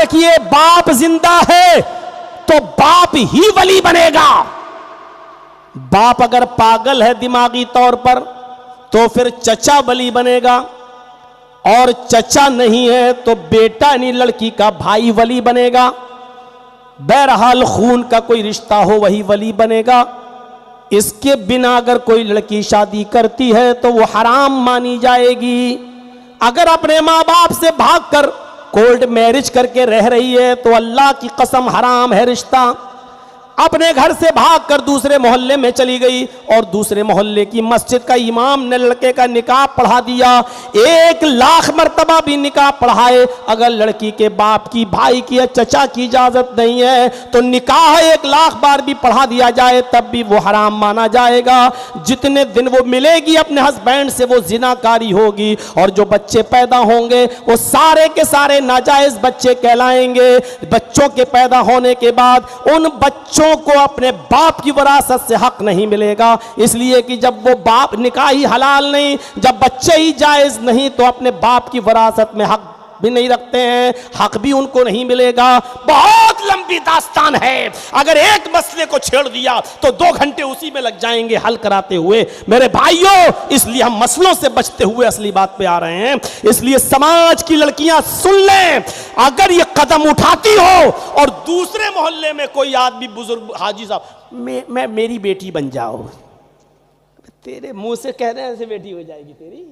रखिए, बाप जिंदा है तो बाप ही वली बनेगा। बाप अगर पागल है दिमागी तौर पर तो फिर चचा वली बनेगा, और चचा नहीं है तो बेटा नहीं, लड़की का भाई वली बनेगा। बहरहाल खून का कोई रिश्ता हो वही वली बनेगा। इसके बिना अगर कोई लड़की शादी करती है तो वो हराम मानी जाएगी। अगर अपने माँ बाप से भागकर कोर्ट मैरिज करके रह रही है तो अल्लाह की कसम हराम है रिश्ता। अपने घर से भागकर दूसरे मोहल्ले में चली गई और दूसरे मोहल्ले की मस्जिद का इमाम ने लड़के का निकाह पढ़ा दिया, 1,00,000 मर्तबा भी निकाह पढ़ाए, अगर लड़की के बाप की, भाई की या चचा की इजाजत नहीं है तो निकाह 1,00,000 बार भी पढ़ा दिया जाए तब भी वो हराम माना जाएगा। जितने दिन वो मिलेगी अपने हस्बैंड से वो जिनाकारी होगी, और जो बच्चे पैदा होंगे वो सारे के सारे नाजायज बच्चे कहलाएंगे। बच्चों के पैदा होने के बाद उन बच्चों को अपने बाप की विरासत से हक नहीं मिलेगा, इसलिए कि जब वो बाप, निकाह ही हलाल नहीं, जब बच्चे ही जायज नहीं तो अपने बाप की विरासत में हक भी नहीं रखते हैं, हक भी उनको नहीं मिलेगा। बहुत लंबी दास्तान है, अगर एक मसले को छेड़ दिया तो 2 घंटे उसी में लग जाएंगे हल कराते हुए मेरे भाइयों। इसलिए हम मसलों से बचते हुए असली बात पे आ रहे हैं। इसलिए समाज की लड़कियां सुन लें, अगर ये कदम उठाती हो और दूसरे मोहल्ले में कोई आदमी बुजुर्ग, हाजी साहब मैं मेरी बेटी बन जाओ, तेरे मुंह से कह रहे हैं ऐसे बेटी हो जाएगी तेरी।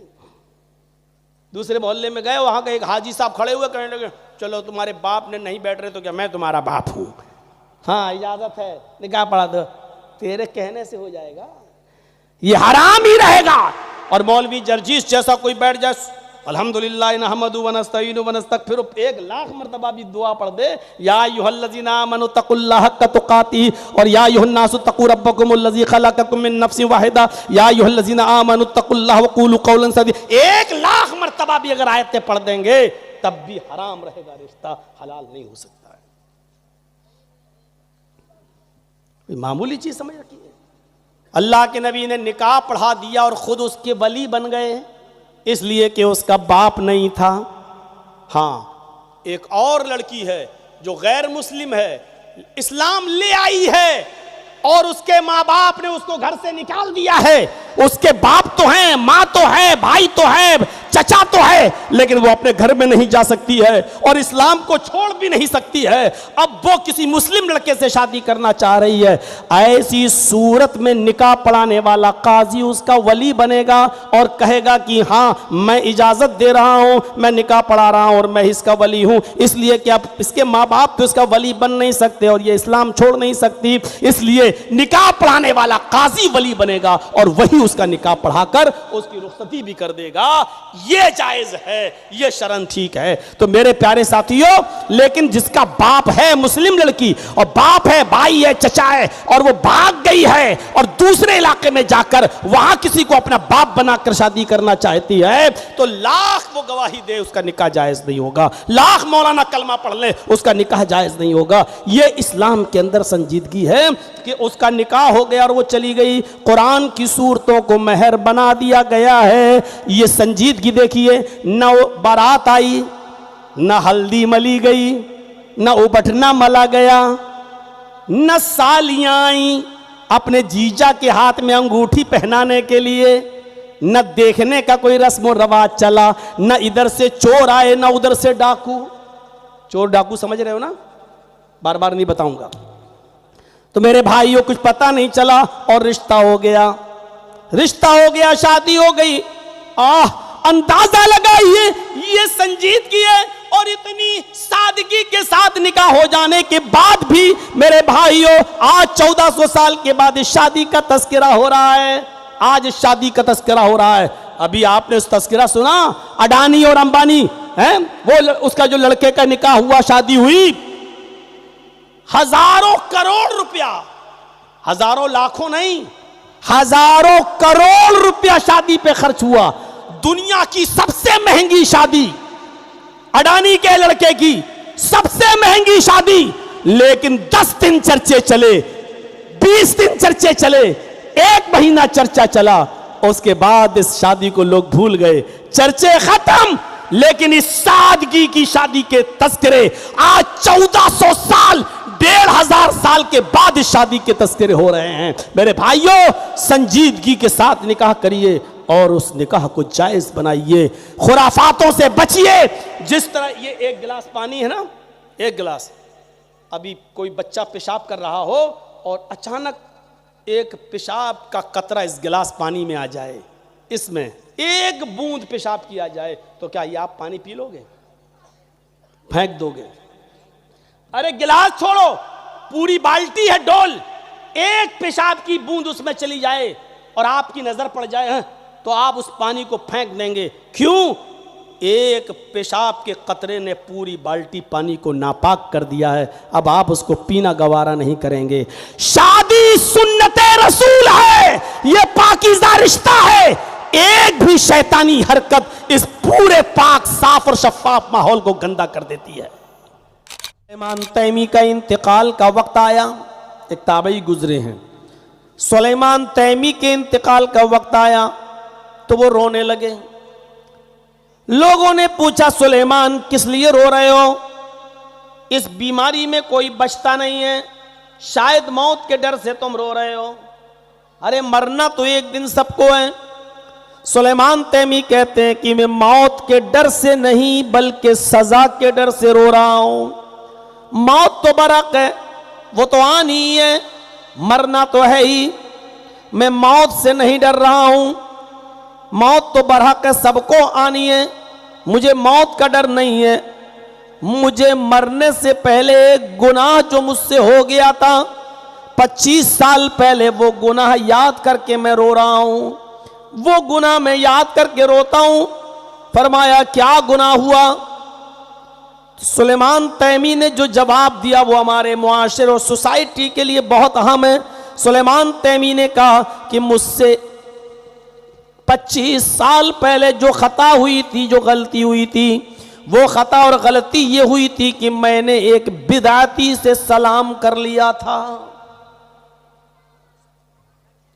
दूसरे मोहल्ले में गए, वहां का एक हाजी साहब खड़े हुए कहने लगे चलो तुम्हारे बाप ने नहीं बैठ रहे तो क्या मैं तुम्हारा बाप हूं, हाँ इजाजत है निकाह पढ़ा दो, तेरे कहने से हो जाएगा, ये हराम ही रहेगा। और मौलवी जर्जीस जैसा कोई बैठ जाए, अल्हम्दुलिल्लाह नहमदु व नस्तईनु व नस्तगफिरु, 1,00,000 मर्तबा भी दुआ पढ़ दे, या अय्युहल्लज़ीना आमनु तक़ुल्लाह हक़्क़ तुक़ातिह, और या अय्युहन्नासु तक़ू रब्बकुमुल्लज़ी ख़लक़कुम मिन नफ़्सिन वाहिदा, या अय्युहल्लज़ीना आमनु तक़ुल्लाह व क़ूलू क़ौलन सदीदा। 1,00,000 मर्तबा भी अगर आयतें पढ़ देंगे तब भी हराम रहेगा, रिश्ता हलाल नहीं हो सकता है। मामूली चीज समझ रखिए, अल्लाह के नबी ने निकाह पढ़ा दिया और खुद उसके वली बन गए इसलिए कि उसका बाप नहीं था। हाँ, एक और लड़की है जो गैर मुस्लिम है, इस्लाम ले आई है और उसके माँ बाप ने उसको घर से निकाल दिया है। उसके बाप तो हैं, माँ तो है, भाई तो है, चचा तो है, लेकिन वो अपने घर में नहीं जा सकती है और इस्लाम को छोड़ भी नहीं सकती है। अब वो किसी मुस्लिम लड़के से शादी करना चाह रही है। ऐसी सूरत में निकाह पढ़ाने वाला काजी उसका वली बनेगा और कहेगा कि हाँ मैं इजाजत दे रहा हूं, मैं निकाह पढ़ा रहा हूं और मैं इसका वली हूं, इसलिए कि अब इसके माँ बाप तो इसका वली बन नहीं सकते और ये इस्लाम छोड़ नहीं सकती, इसलिए निकाह पढ़ाने वाला काजी वली बनेगा और वही उसका निकाह पढ़ाकर उसकी रुखसती भी कर देगा। ये जायज है, ये शरन ठीक है। तो मेरे प्यारे साथियों, लेकिन जिसका बाप है मुस्लिम लड़की और बाप है, भाई है, चचा है और वो भाग गई है और दूसरे इलाके में जाकर वहां किसी को अपना बाप बनाकर शादी करना चाहती है, तो लाख वो गवाही दे उसका निकाह जायज नहीं होगा, लाख मौलाना कलमा पढ़ ले उसका निकाह जायज नहीं होगा। ये इस्लाम के अंदर संजीदगी है कि उसका निकाह हो गया और वो चली गई, कुरान की सूरतों को मेहर बना दिया गया है। ये संजीदगी देखिए, न बारात आई, न हल्दी मली गई, न उबटना मला गया, न सालियां आई अपने जीजा के हाथ में अंगूठी पहनाने के लिए, न देखने का कोई रस्म और रवाज चला, न इधर से चोर आए न उधर से डाकू। चोर डाकू समझ रहे हो ना, बार बार नहीं बताऊंगा। तो मेरे भाइयों कुछ पता नहीं चला और रिश्ता हो गया, रिश्ता हो गया, शादी हो गई। अंदाजा लगाइए ये संजीदगी है और इतनी सादगी के साथ निकाह हो जाने के बाद भी मेरे भाइयों आज 1400 साल के बाद इस शादी का तस्करा हो रहा है। आज इस शादी का तस्करा हो रहा है। अभी आपने उस तस्करा सुना, अडानी और अंबानी हैं, वो उसका जो लड़के का निकाह हुआ, शादी हुई, हजारों करोड़ रुपया, हजारों लाखों नहीं, हजारों करोड़ रुपया शादी पे खर्च हुआ। दुनिया की सबसे महंगी शादी, अडानी के लड़के की सबसे महंगी शादी, लेकिन 10 दिन चर्चे चले, 20 दिन चर्चे चले, 1 महीना चर्चा चला, उसके बाद इस शादी को लोग भूल गए, चर्चे खत्म। लेकिन इस सादगी की शादी के तस्करे आज 1400 साल 1500 साल के बाद इस शादी के तस्करे हो रहे हैं। मेरे भाइयों, संजीदगी के साथ निकाह करिए और उस निकाह को जायज बनाइए, खुराफातों से बचिए। जिस तरह ये एक गिलास पानी है ना, एक गिलास, अभी कोई बच्चा पेशाब कर रहा हो और अचानक एक पेशाब का कतरा इस गिलास पानी में आ जाए, इसमें एक बूंद पेशाब किया जाए, तो क्या ये आप पानी पी लोगे? फेंक दोगे? अरे गिलास छोड़ो, पूरी बाल्टी है डोल, एक पेशाब की बूंद उसमें चली जाए और आपकी नजर पड़ जाए तो आप उस पानी को फेंक देंगे। क्यों? एक पेशाब के कतरे ने पूरी बाल्टी पानी को नापाक कर दिया है। अब आप उसको पीना गवारा नहीं करेंगे। शादी सुन्नते रसूल है, यह पाकीज़ा रिश्ता है। एक भी शैतानी हरकत इस पूरे पाक साफ और शफाफ माहौल को गंदा कर देती है। सुलेमान तैमी का इंतकाल का वक्त आया, एक ताबई गुजरे हैं। सुलेमान तैमी के इंतकाल का वक्त आया तो वो रोने लगे। लोगों ने पूछा, सुलेमान किस लिए रो रहे हो? इस बीमारी में कोई बचता नहीं है, शायद मौत के डर से तुम रो रहे हो। अरे मरना तो एक दिन सबको है। सुलेमान तैमी कहते हैं कि मैं मौत के डर से नहीं बल्कि सजा के डर से रो रहा हूं। मौत तो बरक है, वो तो आनी ही है, मरना तो है ही। मैं मौत से नहीं डर रहा हूं, मौत तो बरहक है, सबको आनी है, मुझे मौत का डर नहीं है। मुझे मरने से पहले एक गुनाह जो मुझसे हो गया था 25 साल पहले, वो गुनाह याद करके मैं रो रहा हूं। वो गुनाह मैं याद करके रोता हूं। फरमाया क्या गुनाह हुआ? सुलेमान तैमी ने जो जवाब दिया वो हमारे मुआशरे और सोसाइटी के लिए बहुत अहम है। सुलेमान तैमी ने कहा कि मुझसे 25 साल पहले जो खता हुई थी, जो गलती हुई थी, वो खता और गलती ये हुई थी कि मैंने एक बिदाती से सलाम कर लिया था।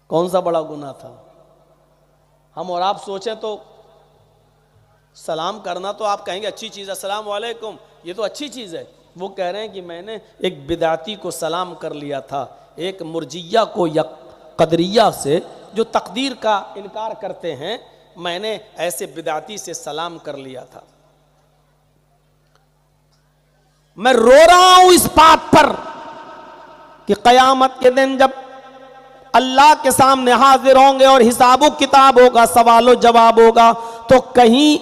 कौन सा बड़ा गुनाह था? हम और आप सोचें तो सलाम करना तो आप कहेंगे अच्छी चीज़ है, अस्सलाम वालेकुम, ये तो अच्छी चीज़ है। वो कह रहे हैं कि मैंने एक बिदाती को सलाम कर लिया था, एक मुर्जिया को या कदरिया से जो तकदीर का इनकार करते हैं, मैंने ऐसे बिदाती से सलाम कर लिया था। मैं रो रहा हूं इस बात पर कि क़यामत के दिन जब अल्लाह के सामने हाजिर होंगे और हिसाबो किताब होगा, सवालो जवाब होगा, तो कहीं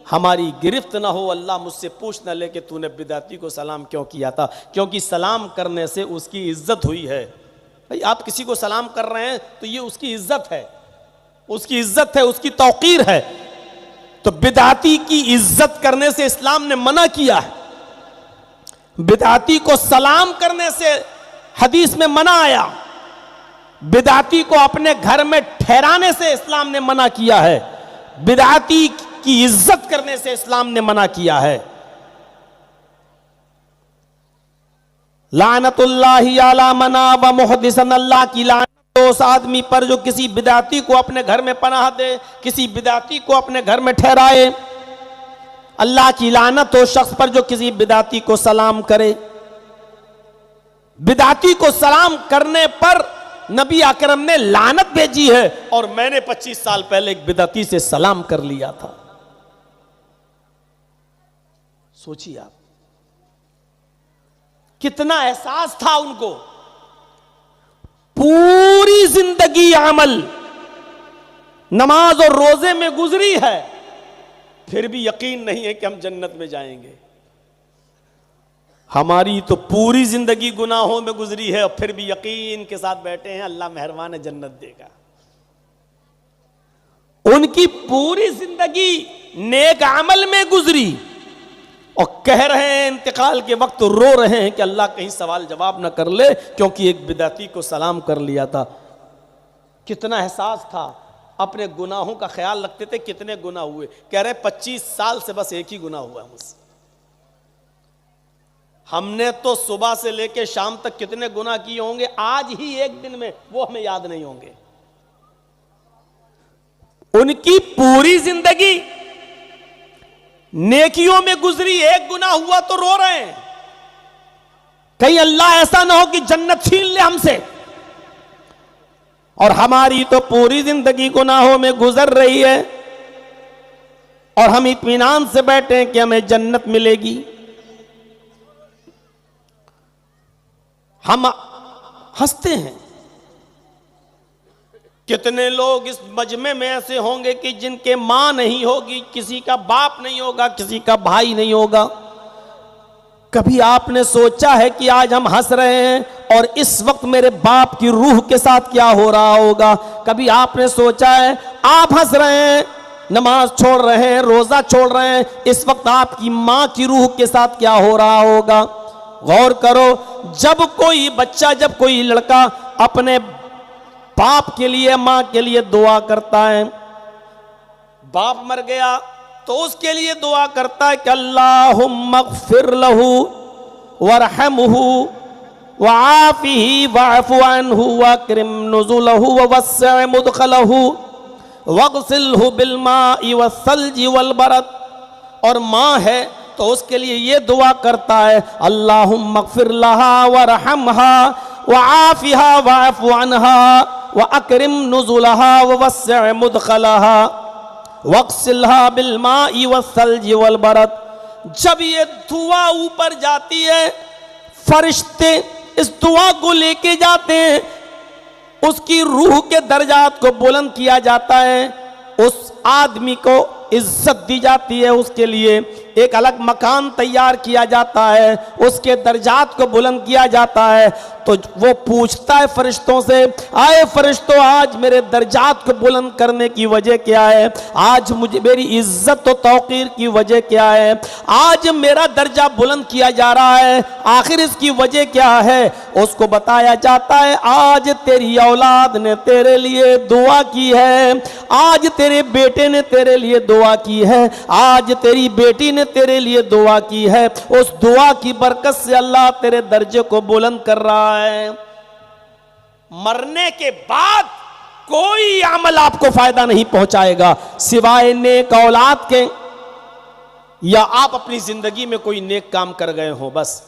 हमारी गिरफ्त ना हो, अल्लाह मुझसे पूछ न ले कि तूने बिदाती को सलाम क्यों किया था। क्योंकि सलाम करने से उसकी इज्जत हुई है। भाई आप किसी को सलाम कर रहे हैं तो ये उसकी इज्जत है, उसकी इज्जत है, उसकी तौकीर है। तो बिदाती की इज्जत करने से इस्लाम ने मना किया है। बिदाती को सलाम करने से हदीस में मना आया। बिदाती को अपने घर में ठहराने से इस्लाम ने मना किया है। बिदाती की इज्जत करने से इस्लाम ने मना किया है। लानतुल्लाहि अला मना व मुहदिसन, अल्लाह की लानत उस आदमी पर जो किसी बिदाती को अपने घर में पनाह दे, किसी बिदाती को अपने घर में ठहराए। अल्लाह की लानत उस शख्स पर जो किसी बिदाती को सलाम करे। बिदाती को सलाम करने पर नबी अकरम ने लानत भेजी है, और मैंने 25 साल पहले एक बिदाती से सलाम कर लिया था। सोचिए आप, कितना एहसास था उनको। पूरी जिंदगी अमल नमाज और रोजे में गुजरी है, फिर भी यकीन नहीं है कि हम जन्नत में जाएंगे। हमारी तो पूरी जिंदगी गुनाहों में गुजरी है और फिर भी यकीन के साथ बैठे हैं अल्लाह मेहरबान है, जन्नत देगा। उनकी पूरी जिंदगी नेक अमल में गुजरी और कह रहे हैं इंतकाल के वक्त रो रहे हैं कि अल्लाह कहीं सवाल जवाब ना कर ले, क्योंकि एक बिदाती को सलाम कर लिया था। कितना एहसास था, अपने गुनाहों का ख्याल रखते थे। कितने गुनाह हुए? कह रहे 25 साल से बस एक ही गुनाह हुआ मुझसे। हमने तो सुबह से लेकर शाम तक कितने गुनाह किए होंगे, आज ही एक दिन में वो हमें याद नहीं होंगे। उनकी पूरी जिंदगी नेकियों में गुजरी, एक गुनाह हुआ तो रो रहे हैं। कहीं अल्लाह ऐसा ना हो कि जन्नत छीन ले हमसे। और हमारी तो पूरी जिंदगी गुनाहों में गुजर रही है और हम इत्मीनान से बैठे हैं कि हमें जन्नत मिलेगी। हम हंसते हैं। कितने लोग इस मजमे में ऐसे होंगे कि जिनके मां नहीं होगी, किसी का बाप नहीं होगा, किसी का भाई नहीं होगा। कभी आपने सोचा है कि आज हम हंस रहे हैं और इस वक्त मेरे बाप की रूह के साथ क्या हो रहा होगा? कभी आपने सोचा है आप हंस रहे हैं, नमाज छोड़ रहे हैं, रोजा छोड़ रहे हैं, इस वक्त आपकी मां की रूह के साथ क्या हो रहा होगा? गौर करो, जब कोई बच्चा, जब कोई लड़का अपने बाप के लिए, मां के लिए दुआ करता है, बाप मर गया तो उसके लिए दुआ करता है कि अल्लाहुम्मा ग़फ़िर लहू वरहमहू वआफ़िही वअफ़ु अन्हु वअक्रिम नुज़ुलहू ववस्सिअ मुदख़लहू वग़सिलहू बिलमाइ वस्सल्जि वलबरद। और माँ है तो उसके लिए ये दुआ करता है अल्लाहुम्मा ग़फ़िर लहा वरहमहा वआफ़िहा वअफ़ु अन्हा वअक्रिम नुज़ुलहा ववस्सिअ मुदख़लहा वक़सिलहा बिलमाइ वस्सल्जि वलबरद। जब ये दुआ ऊपर जाती है, फरिश्ते इस दुआ को लेके जाते हैं, उसकी रूह के दर्जात को बुलंद किया जाता है, उस आदमी को इज्जत दी जाती है, उसके लिए एक अलग मकान तैयार किया जाता है, उसके दर्जात को बुलंद किया जाता है। तो वो पूछता है फरिश्तों से, आए फरिश्तों, आज मेरे दर्जात को बुलंद करने की वजह क्या है? आज मुझे मेरी इज्जत और तौकीर की वजह क्या है? आज मेरा दर्जा बुलंद किया जा रहा है, आखिर इसकी वजह क्या है? उसको बताया जाता है आज तेरी औलाद ने तेरे लिए दुआ की है, आज तेरे बेटे ने तेरे लिए दुआ की है, आज तेरी बेटी ने तेरे लिए दुआ की है। उस दुआ की बरकत से अल्लाह तेरे दर्जे को बुलंद कर रहा है। मरने के बाद कोई अमल आपको फायदा नहीं पहुंचाएगा सिवाय नेक औलाद के, या आप अपनी जिंदगी में कोई नेक काम कर गए हो। बस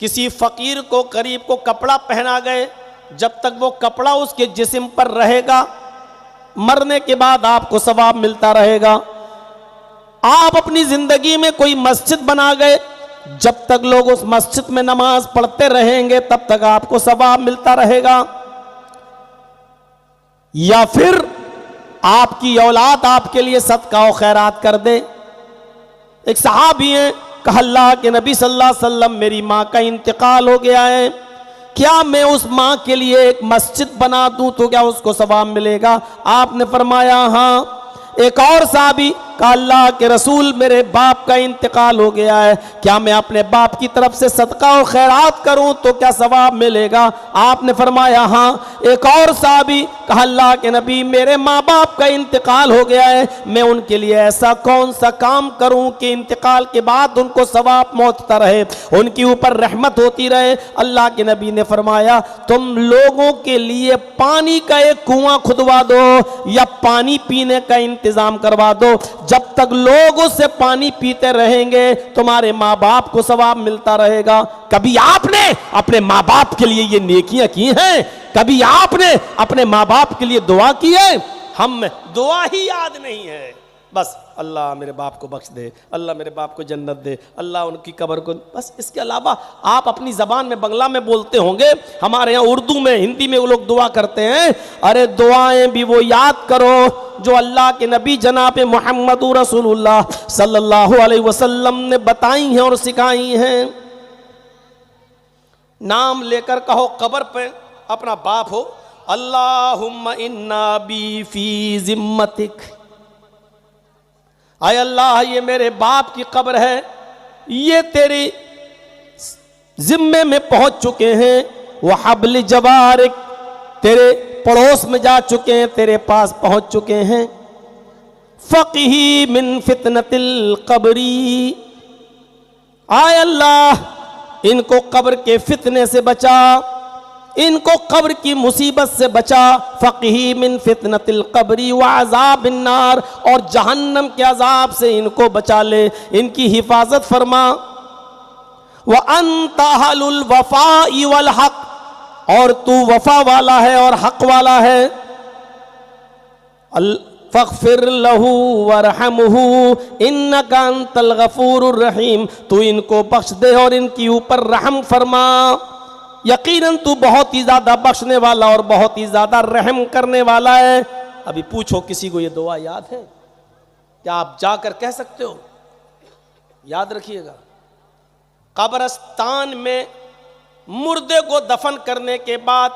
किसी फकीर को, गरीब को कपड़ा पहना गए, जब तक वो कपड़ा उसके जिस्म पर रहेगा, मरने के बाद आपको सवाब मिलता रहेगा। आप अपनी जिंदगी में कोई मस्जिद बना गए, जब तक लोग उस मस्जिद में नमाज पढ़ते रहेंगे तब तक आपको सवाब मिलता रहेगा। या फिर आपकी औलाद आपके लिए सदका और खैरात कर दे। एक सहाबी हैं, कहा अल्लाह के नबी सल्लल्लाहु अलैहि वसल्लम, मेरी माँ का इंतकाल हो गया है, क्या मैं उस माँ के लिए एक मस्जिद बना दूं तो क्या उसको सवाब मिलेगा? आपने फरमाया हाँ। एक और साहबी का अल्लाह के रसूल, मेरे बाप का इंतकाल हो गया है, क्या मैं अपने बाप की तरफ से सदका और खैरात करूं तो क्या सवाब मिलेगा? आपने फरमाया हाँ। एक और साहबी कहा अल्लाह के नबी, मेरे माँ बाप का इंतकाल हो गया है, मैं उनके लिए ऐसा कौन सा काम करूं कि इंतकाल के बाद उनको सवाब पहुंचता रहे, उनके ऊपर रहमत होती रहे? अल्लाह के नबी ने फरमाया, तुम लोगों के लिए पानी का एक कुआं खुदवा दो या पानी पीने का इंतजाम करवा दो। जब तक लोग उससे पानी पीते रहेंगे तुम्हारे माँ बाप को सवाब मिलता रहेगा। कभी आपने अपने माँ बाप के लिए ये नेकियां की हैं? कभी आपने अपने माँ बाप के लिए दुआ की है? हम दुआ ही याद नहीं है। बस अल्लाह मेरे बाप को बख्श दे, अल्लाह मेरे बाप को जन्नत दे, अल्लाह उनकी कब्र को, बस इसके अलावा आप अपनी ज़बान में बंगला में बोलते होंगे, हमारे यहाँ उर्दू में, हिंदी में वो लोग दुआ करते हैं। अरे दुआएं भी वो याद करो जो अल्लाह के नबी जनाब मोहम्मद रसूलुल्लाह सल्लल्लाहु अलैहि वसल्लम ने बताई हैं और सिखाई हैं। नाम लेकर कहो, कब्र पे अपना बाप हो, अल्लाहुम्मा इन्ना बी फी जिम्मतिक, आय अल्लाह ये मेरे बाप की कब्र है, ये तेरी जिम्मे में पहुंच चुके हैं। वह हब्ल जवारिक, तेरे पड़ोस में जा चुके हैं, तेरे पास पहुंच चुके हैं। फ़क़ही मिन फितनतिल कब्री, आय अल्लाह इनको कब्र के फितने से बचा। इनको कब्र की मुसीबत से बचा। फ़क़ही मिन फितनतिल क़ब्री व अज़ाबिन नार, और जहन्नम के अजाब से इनको बचा ले, इनकी हिफाजत फरमा। व अंत अहलुल वफ़ाई वल हक़, और तू वफा वाला है और हक वाला है। फ़ग़फ़िर लहू वरहमहू इन्नका अंतल गफ़ूरुर रहीम, तू इनको बख्श दे और इनके ऊपर रहम फरमा, यकीनन तू बहुत ही ज़्यादा बख्शने वाला और बहुत ही ज़्यादा रहम करने वाला है। अभी पूछो किसी को ये दुआ याद है क्या? आप जाकर कह सकते हो? याद रखिएगा, कब्रिस्तान में मुर्दे को दफन करने के बाद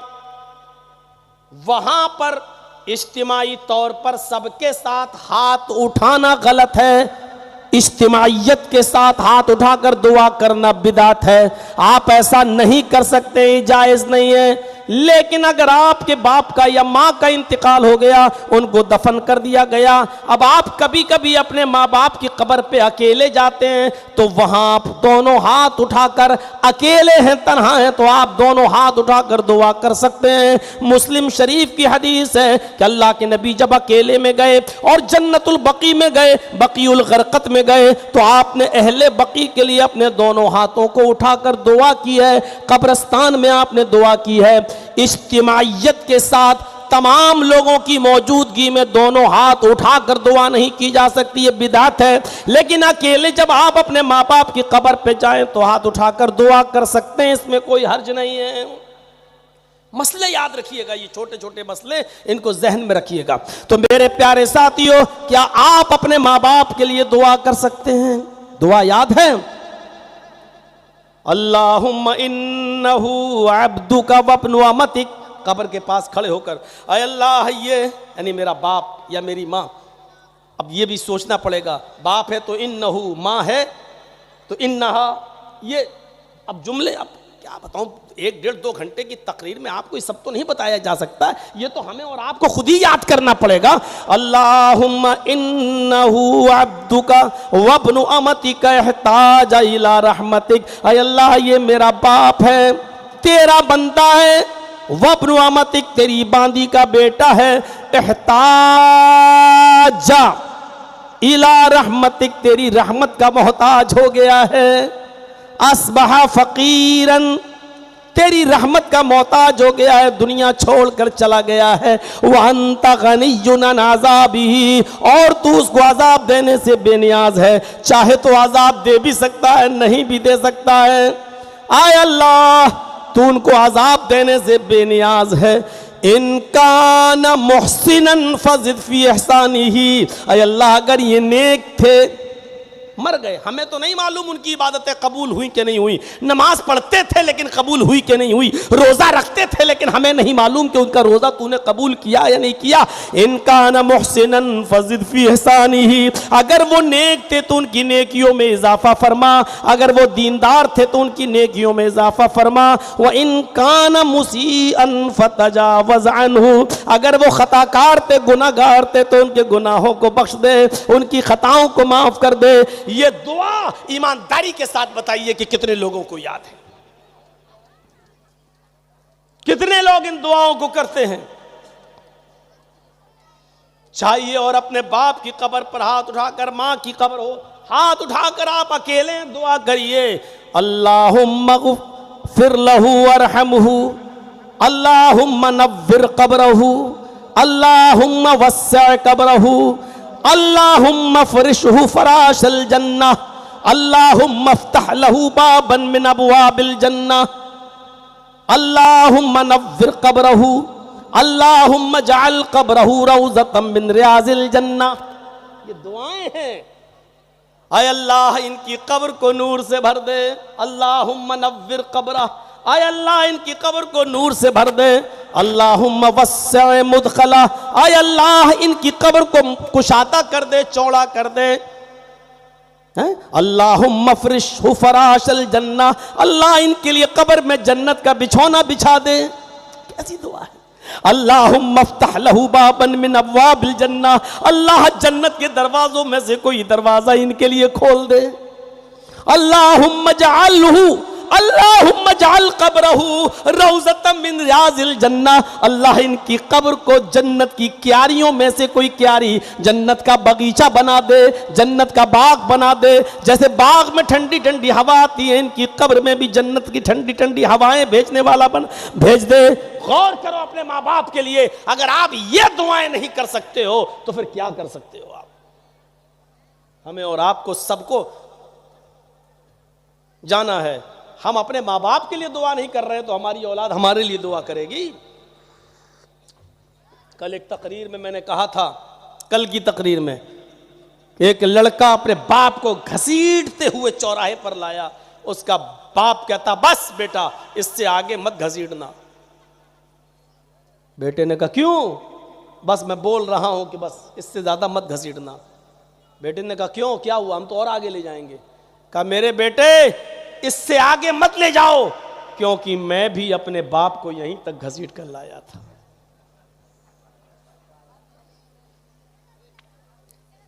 वहां पर इज्तिमाई तौर पर सबके साथ हाथ उठाना गलत है। इज्तिमाइयत के साथ हाथ उठाकर दुआ करना बिदात है। आप ऐसा नहीं कर सकते, जायज़ नहीं है। लेकिन अगर आपके बाप का या माँ का इंतकाल हो गया, उनको दफन कर दिया गया, अब आप कभी कभी अपने माँ बाप की कब्र पे अकेले जाते हैं, तो वहाँ आप दोनों हाथ उठाकर, अकेले हैं तन्हा हैं तो आप दोनों हाथ उठाकर दुआ कर सकते हैं। मुस्लिम शरीफ की हदीस है कि अल्लाह के नबी जब अकेले में गए और जन्नतुल बकी में गए, बकीउल गरकत में गए, तो आपने अहले बकी के लिए अपने दोनों हाथों को उठाकर दुआ की है। कब्रिस्तान में आपने दुआ की है। इज्तिमाइयत के साथ तमाम लोगों की मौजूदगी में दोनों हाथ उठाकर दुआ नहीं की जा सकती, ये बिदात है। लेकिन अकेले जब आप अपने माँ बाप की कब्र पे जाएं तो हाथ उठाकर दुआ कर सकते हैं, इसमें कोई हर्ज नहीं है। मसले याद रखिएगा, ये छोटे छोटे मसले, इनको जहन में रखिएगा। तो मेरे प्यारे साथियों, क्या आप अपने माँ बाप के लिए दुआ कर सकते हैं? दुआ याद है? अल्लाहुम्मा इन्नहु अब्दुका वब्नु अमतिक, कब्र के पास खड़े होकर, अय अल्लाह, ये यानी मेरा बाप या मेरी माँ। अब ये भी सोचना पड़ेगा, बाप है तो इन्नहु, माँ है तो इन्नहा, ये अब जुमले, अब क्या बताऊं, 1-1.5-2 घंटे की तकरीर में आपको ये सब तो नहीं बताया जा सकता, ये तो हमें और आपको खुद ही याद करना पड़ेगा। अल्लाहुम्मा इन्नहु अब्दुका वब्नु अमतिका इहताजा इला रहमतिक, अय अल्लाह, ये मेरा बाप है, तेरा बंदा है, वब्नु अमतिक, तेरी बांदी का बेटा है, इहताजा इला रहमतिक, तेरी रहमत का मोहताज हो गया है, अस्बहा फकीरन, तेरी रहमत का मोहताज हो गया है, दुनिया छोड़कर चला गया है, वह अंता गनियुन अन अज़ाबी, और तू उसको अजाब देने से बेनियाज है, चाहे तो अजाब दे भी सकता है, नहीं भी दे सकता है। आय अल्लाह, तू उनको अजाब देने से बेनियाज है। इनकान मुहसिनन फज़िद फी इहसानिही, अय अल्लाह, अगर ये नेक थे, मर गए, हमें तो नहीं मालूम उनकी इबादतें कबूल हुई कि नहीं हुई, नमाज पढ़ते थे लेकिन कबूल हुई कि नहीं हुई, रोज़ा रखते थे लेकिन हमें नहीं मालूम कि उनका रोज़ा तूने कबूल किया या नहीं किया। इनकान मुहसिनन फज़िद फी इहसानिही, अगर वो नेक थे तो उनकी नेकियों में इजाफा फरमा, अगर वो दीनदार थे तो उनकी नेकियों में इजाफा फरमा। व इनकान मुसीअन फतजावज़ अन्हु, अगर वो खताकार थे, गुनाहगार थे, तो उनके गुनाहों को बख्श दे, उनकी खताओं को माफ़ कर दे। ये दुआ ईमानदारी के साथ बताइए कि कितने लोगों को याद है, कितने लोग इन दुआओं को करते हैं? चाहिए और अपने बाप की कब्र पर हाथ उठाकर, मां की कब्र हो, हाथ उठाकर आप अकेले दुआ करिए, अल्लाहुम्मा ग़फ़िर लहू वरहमहू, अल्लाहुम्मा नव्विर क़ब्रहू, अल्लाहुम्मा वस्सिअ क़ब्रहू, अल्लाहुम्मा फ़रिशहु फ़राशल जन्नह, अल्लाहुम्मा फ़्तह लहू बाबन मिन अबवाबिल जन्नह, अल्लाहुम्मा नव्विर क़ब्रहू, अल्लाहुम्मा जअल क़ब्रहू रौज़तम मिन रियाज़िल जन्नह। ये दुआएं हैं। आय अल्लाह, इनकी कब्र को नूर से भर दे, अल्लाहुम्मा नव्विर क़ब्रह, आय अल्लाह, इनकी कब्र को नूर से भर दे, अल्लाहुम्मा वस्सिअ मुदखला, आय अल्लाह, इनकी कब्र को कुशादा कर दे, चौड़ा कर दे, अल्लाहुम्मा फ़रिशहु फ़राशल जन्नह, अल्लाह, इनके लिए कब्र में जन्नत का बिछौना बिछा दे। कैसी दुआ है। अल्लाहुम्मा फ़्तह लहू बाबन मिन अबवाबिल जन्नह, अल्लाह, जन्नत के दरवाजों में से कोई दरवाजा इनके लिए खोल दे। अल्लाहुम्मा जअलहु अल्लाहुम्मा जअल कब्रहू रौज़तम मिन रियाज़िल जन्ना, अल्लाह इनकी कब्र को जन्नत की क्यारियों में से कोई क्यारी, जन्नत का बगीचा बना दे, जन्नत का बाग बना दे। जैसे बाग में ठंडी ठंडी हवा आती है, इनकी कब्र में भी जन्नत की ठंडी ठंडी हवाएं भेजने वाला भेज दे। गौर करो अपने माँ बाप के लिए, अगर आप ये दुआएं नहीं कर सकते हो तो फिर क्या कर सकते हो आप? हमें और आपको सबको जाना है। हम अपने माँ बाप के लिए दुआ नहीं कर रहे हैं तो हमारी औलाद हमारे लिए दुआ करेगी। कल एक तकरीर में मैंने कहा था, कल की तकरीर में एक लड़का अपने बाप को घसीटते हुए चौराहे पर लाया। उसका बाप कहता बस बेटा इससे आगे मत घसीटना। बेटे ने कहा क्यों? बस मैं बोल रहा हूं कि बस इससे ज्यादा मत घसीटना। बेटे ने कहा क्यों, क्या हुआ? हम तो और आगे ले जाएंगे। कहा मेरे बेटे इससे आगे मत ले जाओ, क्योंकि मैं भी अपने बाप को यहीं तक घसीट कर लाया था।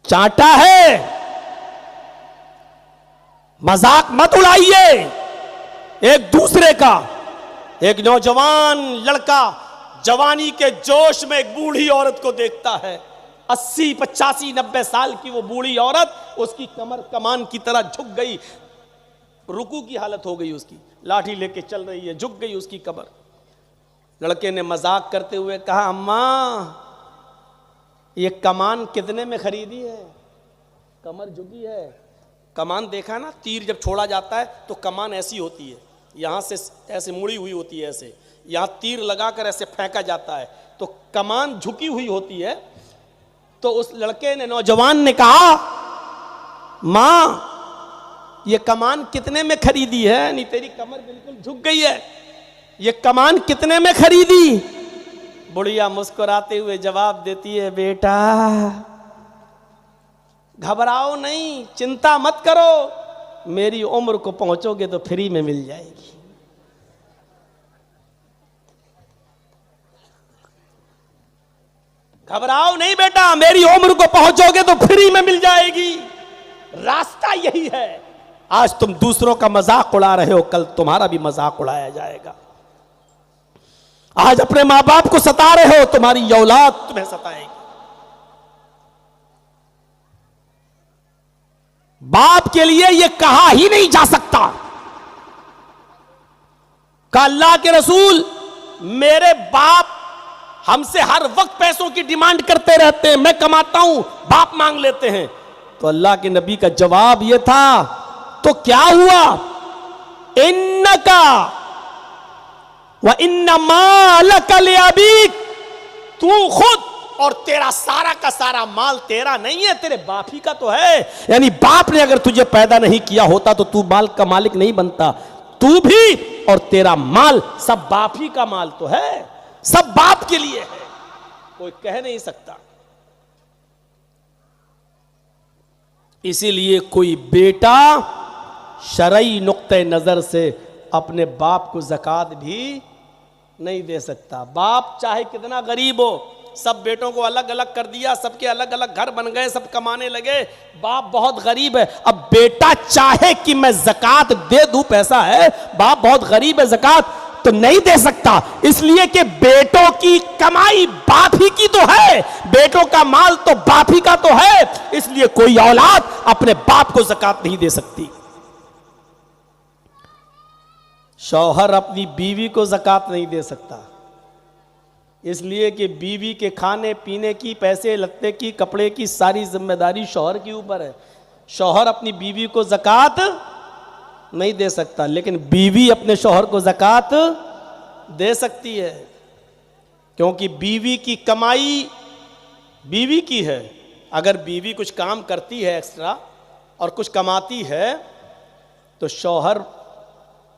चाटा है, मजाक मत उड़ाइए एक दूसरे का। एक नौजवान लड़का जवानी के जोश में एक बूढ़ी औरत को देखता है, 80, 85, 90 साल की वो बूढ़ी औरत, उसकी कमर कमान की तरह झुक गई, रुकू की हालत हो गई उसकी, लाठी लेके चल रही है, झुक गई उसकी कमर। लड़के ने मजाक करते हुए कहा अम्मा ये कमान कितने में खरीदी है? कमर झुकी है। कमान देखा ना, तीर जब छोड़ा जाता है तो कमान ऐसी होती है, यहां से ऐसे मुड़ी हुई होती है, ऐसे यहां तीर लगाकर ऐसे फेंका जाता है, तो कमान झुकी हुई होती है। तो उस लड़के ने, नौजवान ने कहा मां ये कमान कितने में खरीदी है? नहीं तेरी कमर बिल्कुल झुक गई है, ये कमान कितने में खरीदी? बुढ़िया मुस्कुराते हुए जवाब देती है बेटा घबराओ नहीं, चिंता मत करो, मेरी उम्र को पहुंचोगे तो फ्री में मिल जाएगी। घबराओ नहीं बेटा, मेरी उम्र को पहुंचोगे तो फ्री में मिल जाएगी। रास्ता यही है। आज तुम दूसरों का मजाक उड़ा रहे हो, कल तुम्हारा भी मजाक उड़ाया जाएगा। आज अपने मां बाप को सता रहे हो, तुम्हारी औलाद तुम्हें सताएगी। बाप के लिए यह कहा ही नहीं जा सकता कि अल्लाह के रसूल मेरे बाप हमसे हर वक्त पैसों की डिमांड करते रहते हैं, मैं कमाता हूं बाप मांग लेते हैं। तो अल्लाह के नबी का जवाब यह था, तो क्या हुआ? इन्नका व इन्ना मालका लिअबीक, तू खुद और तेरा सारा का सारा माल तेरा नहीं है, तेरे बाप ही का तो है। यानी बाप ने अगर तुझे पैदा नहीं किया होता तो तू माल का मालिक नहीं बनता। तू भी और तेरा माल सब बाप ही का माल तो है, सब बाप के लिए है, कोई कह नहीं सकता। इसीलिए कोई बेटा शरई नुक्ते नजर से अपने बाप को ज़कात भी नहीं दे सकता। बाप चाहे कितना गरीब हो, सब बेटों को अलग अलग कर दिया, सबके अलग अलग घर बन गए, सब कमाने लगे, बाप बहुत गरीब है। अब बेटा चाहे कि मैं ज़कात दे दूं, पैसा है, बाप बहुत गरीब है, ज़कात तो नहीं दे सकता, इसलिए कि बेटों की कमाई बाप ही की तो है, बेटों का माल तो बाप ही का तो है। इसलिए कोई औलाद अपने बाप को ज़कात नहीं दे सकती। शौहर अपनी बीवी को ज़कात नहीं दे सकता, इसलिए कि बीवी के खाने पीने की, पैसे लत्ते की, कपड़े की सारी जिम्मेदारी शौहर के ऊपर है। शौहर अपनी बीवी को ज़कात नहीं दे सकता, लेकिन बीवी अपने शौहर को ज़कात दे सकती है, क्योंकि बीवी की कमाई बीवी की है। अगर बीवी कुछ काम करती है एक्स्ट्रा और कुछ कमाती है तो शौहर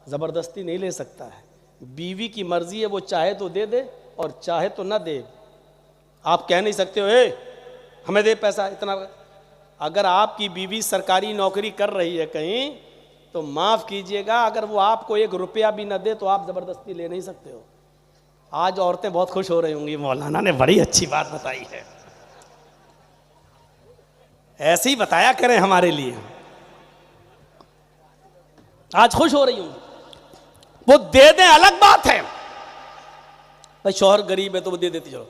ज़बरदस्ती नहीं ले सकता है। बीवी की मर्जी है, वो चाहे तो दे दे और चाहे तो ना दे। आप कह नहीं सकते हो ए हमें दे पैसा इतना। अगर आपकी बीवी सरकारी नौकरी कर रही है कहीं, तो माफ़ कीजिएगा, अगर वो आपको 1 रुपया भी ना दे तो आप ज़बरदस्ती ले नहीं सकते हो। आज औरतें बहुत खुश हो रही होंगी, मौलाना ने बड़ी अच्छी बात बताई है, ऐसे ही बताया करें हमारे लिए। आज खुश हो रही होंगी। वो दे दें अलग बात है, भाई शौहर गरीब है तो वो दे देती चलो,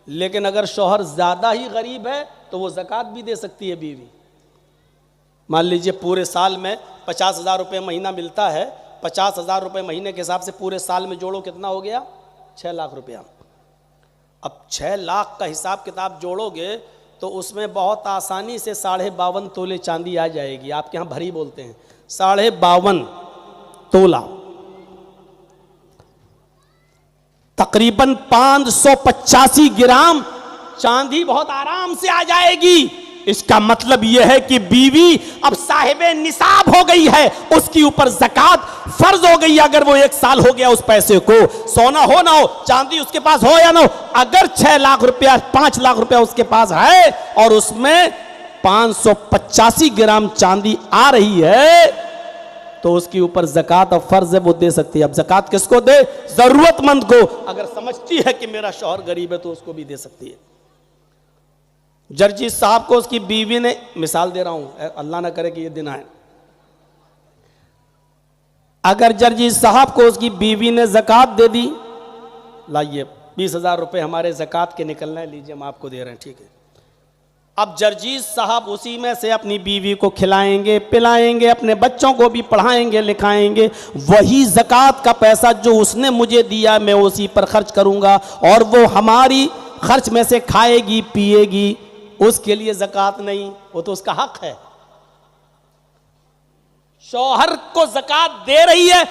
लेकिन अगर शौहर ज्यादा ही गरीब है तो वो ज़कात भी दे सकती है बीवी। मान लीजिए पूरे साल में 50,000 रुपये महीना मिलता है, 50,000 रुपये महीने के हिसाब से पूरे साल में जोड़ो कितना हो गया, 6 लाख रुपया। अब 6 लाख का हिसाब किताब जोड़ोगे तो उसमें बहुत आसानी से 52.5 तोले चांदी आ जाएगी। आपके यहाँ भरी बोलते हैं, 52.5 तोला, तकरीबन 585 ग्राम चांदी बहुत आराम से आ जाएगी। इसका मतलब यह है कि बीवी अब साहिबे निसाब हो गई है, उसके ऊपर ज़कात फर्ज हो गई। अगर वो 1 साल हो गया उस पैसे को, सोना हो ना हो, चांदी उसके पास हो या ना हो, अगर 6 लाख रुपया 5 लाख रुपया उसके पास है और उसमें 585 ग्राम चांदी आ रही है तो उसके ऊपर ज़कात और फर्ज है, वो दे सकती है। अब ज़कात किसको दे? जरूरतमंद को। अगर समझती है कि मेरा शौहर गरीब है तो उसको भी दे सकती है। जर्जी साहब को उसकी बीवी ने, मिसाल दे रहा हूं, अल्लाह ना करे कि ये दिन आए, अगर जर्जी साहब को उसकी बीवी ने ज़कात दे दी, लाइए 20,000 रुपये हमारे ज़कात के निकलना है, लीजिए हम आपको दे रहे हैं, ठीक है। अब जर्जीज साहब उसी में से अपनी बीवी को खिलाएंगे पिलाएंगे, अपने बच्चों को भी पढ़ाएंगे लिखाएंगे, वही ज़कात का पैसा जो उसने मुझे दिया मैं उसी पर खर्च करूंगा और वो हमारी खर्च में से खाएगी पिएगी, उसके लिए ज़कात नहीं, वो तो उसका हक है। शौहर को ज़कात दे रही है,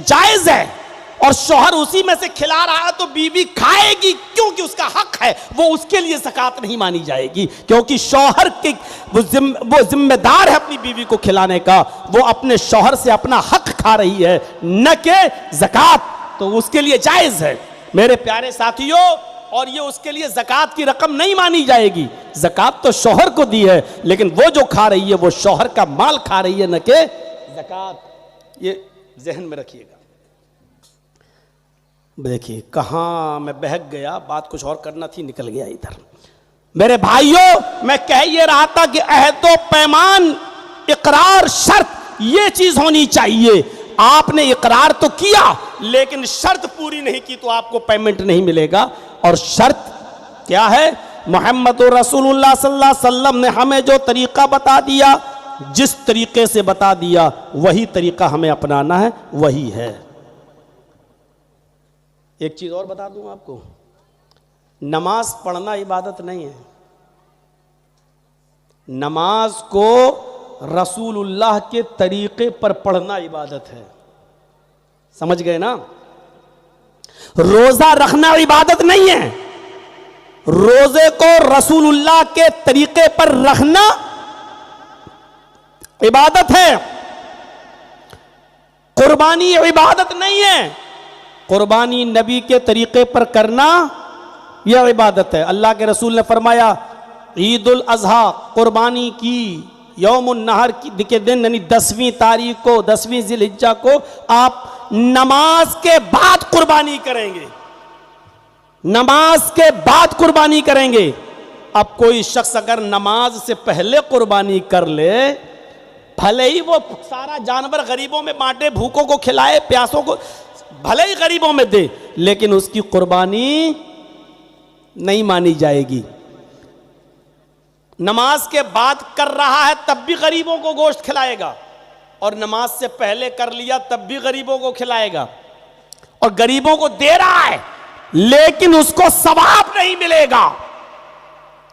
जायज़ है, और शौहर उसी में से खिला रहा है तो बीवी खाएगी क्योंकि उसका हक है, वो उसके लिए ज़कात नहीं मानी जाएगी, क्योंकि शौहर के वो जिम्मेदार है अपनी बीवी को खिलाने का, वो अपने शौहर से अपना हक खा रही है न कि ज़कात, तो उसके लिए जायज़ है मेरे प्यारे साथियों। और ये उसके लिए ज़कात की रकम नहीं मानी जाएगी। ज़कात तो शौहर को दी है, लेकिन वो जो खा रही है वो शौहर का माल खा रही है न कि ज़कात। ये जहन में रखिएगा। देखिए कहाँ मैं बहक गया, बात कुछ और करना थी, निकल गया इधर। मेरे भाइयों, मैं कह ये रहा था कि अहदो पैमान, इकरार, शर्त, ये चीज होनी चाहिए। आपने इकरार तो किया लेकिन शर्त पूरी नहीं की तो आपको पेमेंट नहीं मिलेगा। और शर्त क्या है? मोहम्मद रसूलुल्लाह सल्लल्लाहु अलैहि वसल्लम ने हमें जो तरीका बता दिया, जिस तरीके से बता दिया वही तरीका हमें अपनाना है, वही है। एक चीज और बता दूं आपको, नमाज पढ़ना इबादत नहीं है। नमाज को रसूलुल्लाह के तरीके पर पढ़ना इबादत है। समझ गए ना? रोजा रखना इबादत नहीं है, रोजे को रसूलुल्लाह के तरीके पर रखना इबादत है। कुर्बानी इबादत नहीं है, कुर्बानी नबी के तरीके पर करना यह इबादत है। अल्लाह के रसूल ने फरमाया, ईद उल अजहा, कुर्बानी की यौमुन नहर के दिन, यानी 10वीं तारीख को, 10वीं जिलहिज्जा को आप नमाज के बाद कुर्बानी करेंगे, नमाज के बाद कुर्बानी करेंगे। अब कोई शख्स अगर नमाज से पहले कुर्बानी कर ले, भले ही वो सारा जानवर गरीबों में बांटे, भूखों को खिलाए, प्यासों को भले ही गरीबों में दे, लेकिन उसकी कुर्बानी नहीं मानी जाएगी। नमाज के बाद कर रहा है तब भी गरीबों को गोश्त खिलाएगा, और नमाज से पहले कर लिया तब भी गरीबों को खिलाएगा, और गरीबों को दे रहा है लेकिन उसको सवाब नहीं मिलेगा।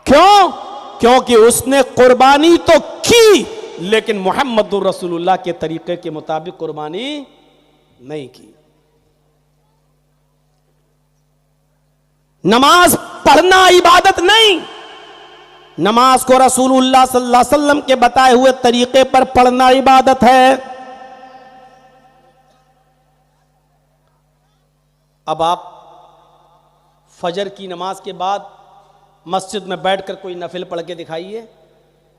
क्यों? क्योंकि उसने कुर्बानी तो की लेकिन मुहम्मदुर रसूलुल्लाह के तरीके के मुताबिक कुर्बानी नहीं की। नमाज पढ़ना इबादत नहीं, नमाज को रसूलुल्लाह सल्लल्लाहु अलैहि वसल्लम के बताए हुए तरीके पर पढ़ना इबादत है। अब आप फजर की नमाज के बाद मस्जिद में बैठकर कोई नफिल पढ़ के दिखाइए,